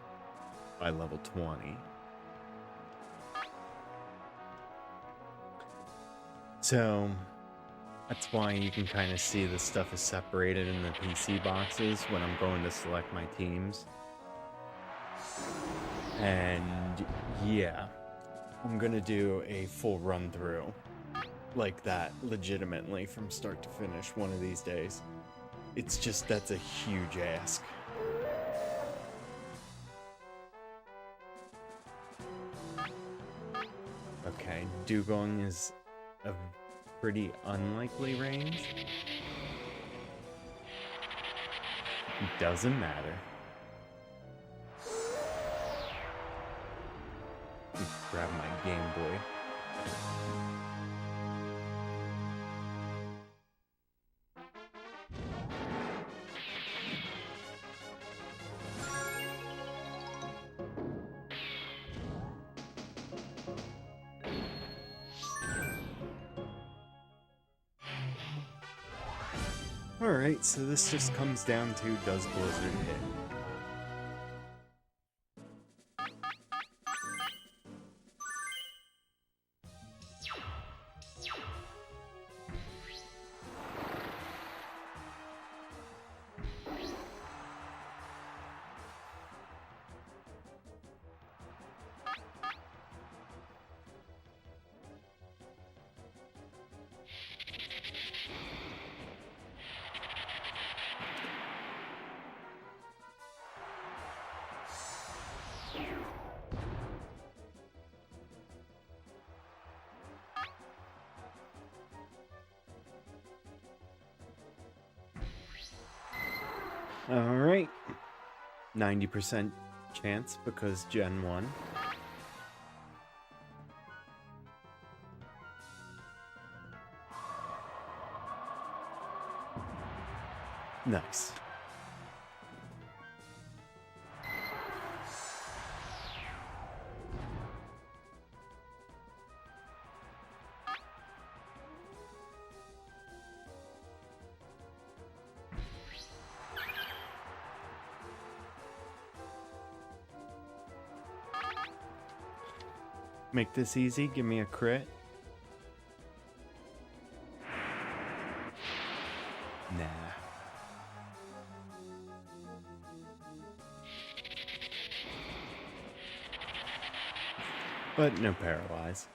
by level 20. So that's why you can kind of see the stuff is separated in the PC boxes when I'm going to select my teams. And yeah, I'm gonna do a full run through like that legitimately from start to finish one of these days. It's just, that's a huge ask. Okay, Dugong is a pretty unlikely range. Doesn't matter. Grab my Game Boy. Alright, so this just comes down to, does Blizzard hit? Alright. 90% chance because Gen 1. Nice. Make this easy, give me a crit. Nah. But no paralyze.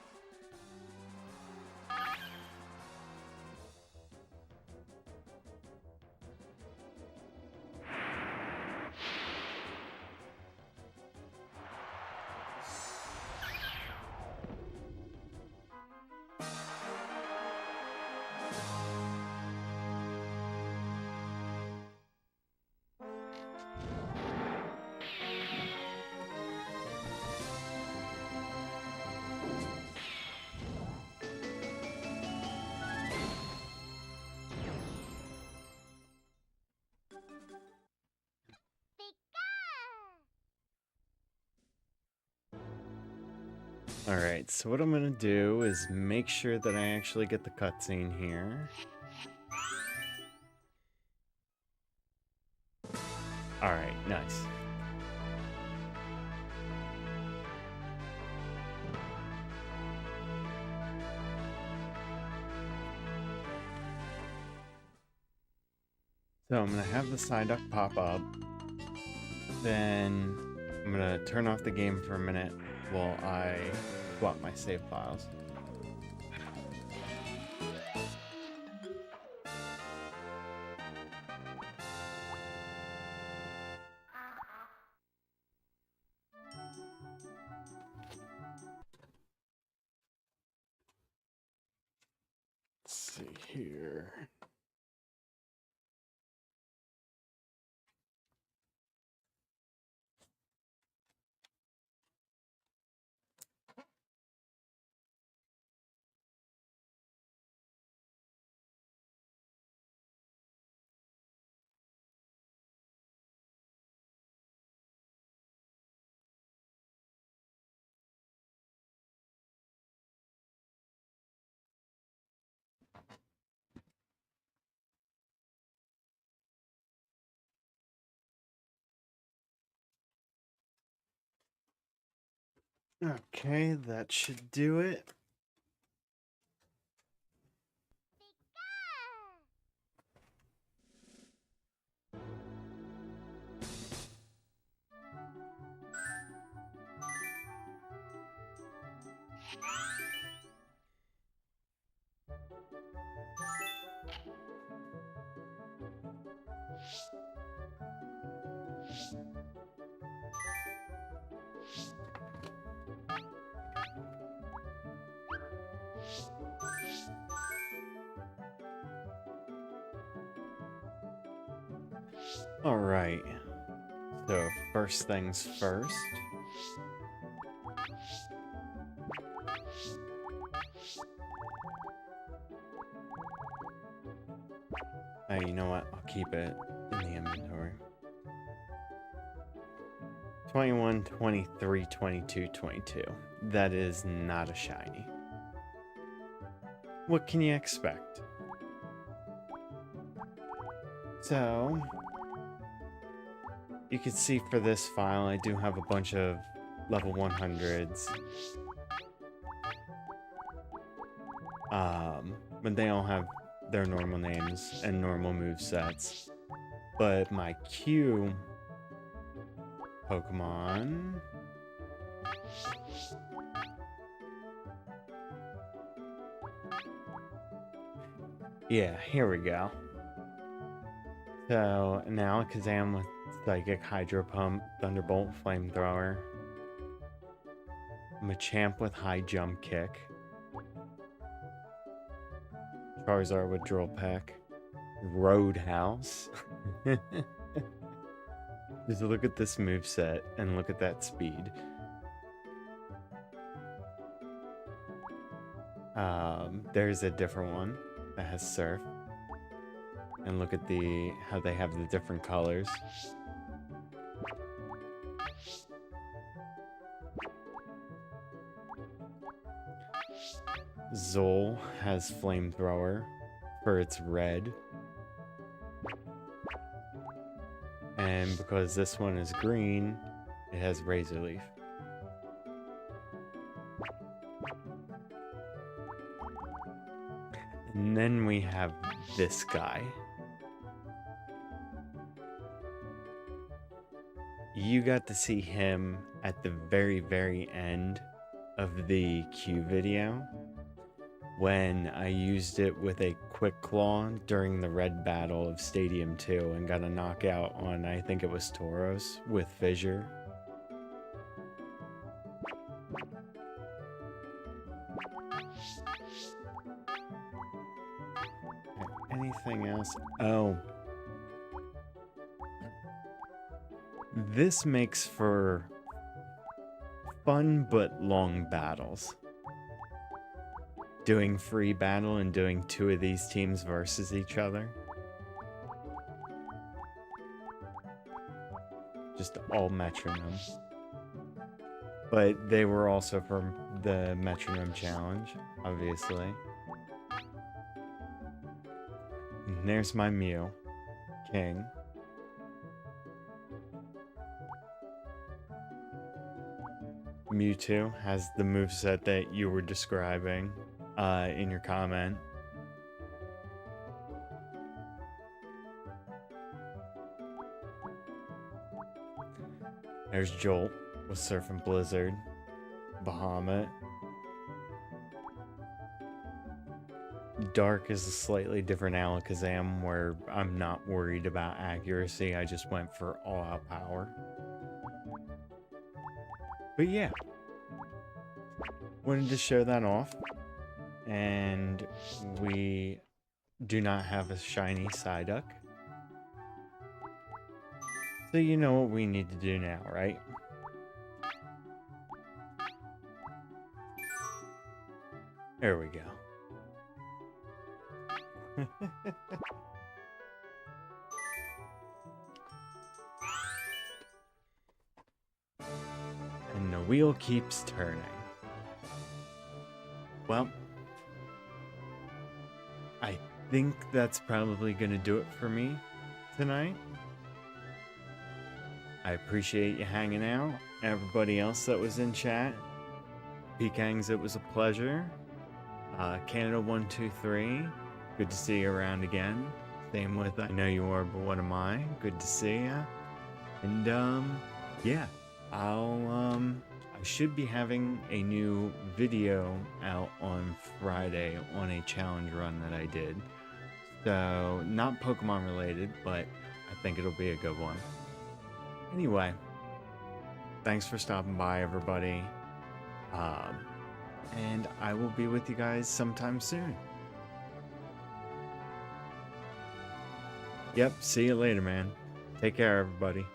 Alright, so what I'm gonna do is make sure that I actually get the cutscene here. Alright, nice. So I'm gonna have the Psyduck pop up. Then I'm gonna turn off the game for a minute while I swap my save files. Let's see here. Okay, that should do it. Alright, so first things first. Hey, you know what? I'll keep it in the inventory. 21, 23, 22, 22. That is not a shiny. What can you expect? So, you can see for this file, I do have a bunch of level 100s. But they all have their normal names and normal movesets. But my Q Pokemon... Yeah, here we go. So, an Alakazam with Psychic, Hydro Pump, Thunderbolt, Flamethrower. Machamp with High Jump Kick. Charizard with Drill Peck. Roadhouse. Just look at this moveset and look at that speed. There's a different one that has Surf. And look at how they have the different colors. Zol has Flamethrower for its red. And because this one is green, it has Razor Leaf. And then we have this guy. You got to see him at the very, very end of the Q video when I used it with a Quick Claw during the red battle of Stadium 2 and got a knockout on, I think it was Tauros, with Fissure. Anything else? Oh. This makes for fun but long battles. Doing free battle and doing two of these teams versus each other. Just all metronome. But they were also for the metronome challenge, obviously. And there's my Mew, King. Mewtwo has the moveset that you were describing in your comment. There's Jolt with Surf and Blizzard, Bahamut. Dark is a slightly different Alakazam where I'm not worried about accuracy, I just went for all-out power. But yeah, wanted to show that off, and we do not have a shiny Psyduck. So you know what we need to do now, right? There we go. And the wheel keeps turning. Well, I think that's probably gonna do it for me tonight. I appreciate you hanging out. Everybody else that was in chat. Pekangs, it was a pleasure. Canada123, good to see you around again. Same with I Know You Are, But What Am I? Good to see ya. And yeah, I should be having a new video out on Friday on a challenge run that I did. So, not Pokemon related, but I think it'll be a good one. Anyway, thanks for stopping by, everybody. And I will be with you guys sometime soon. Yep, see you later, man. Take care, everybody.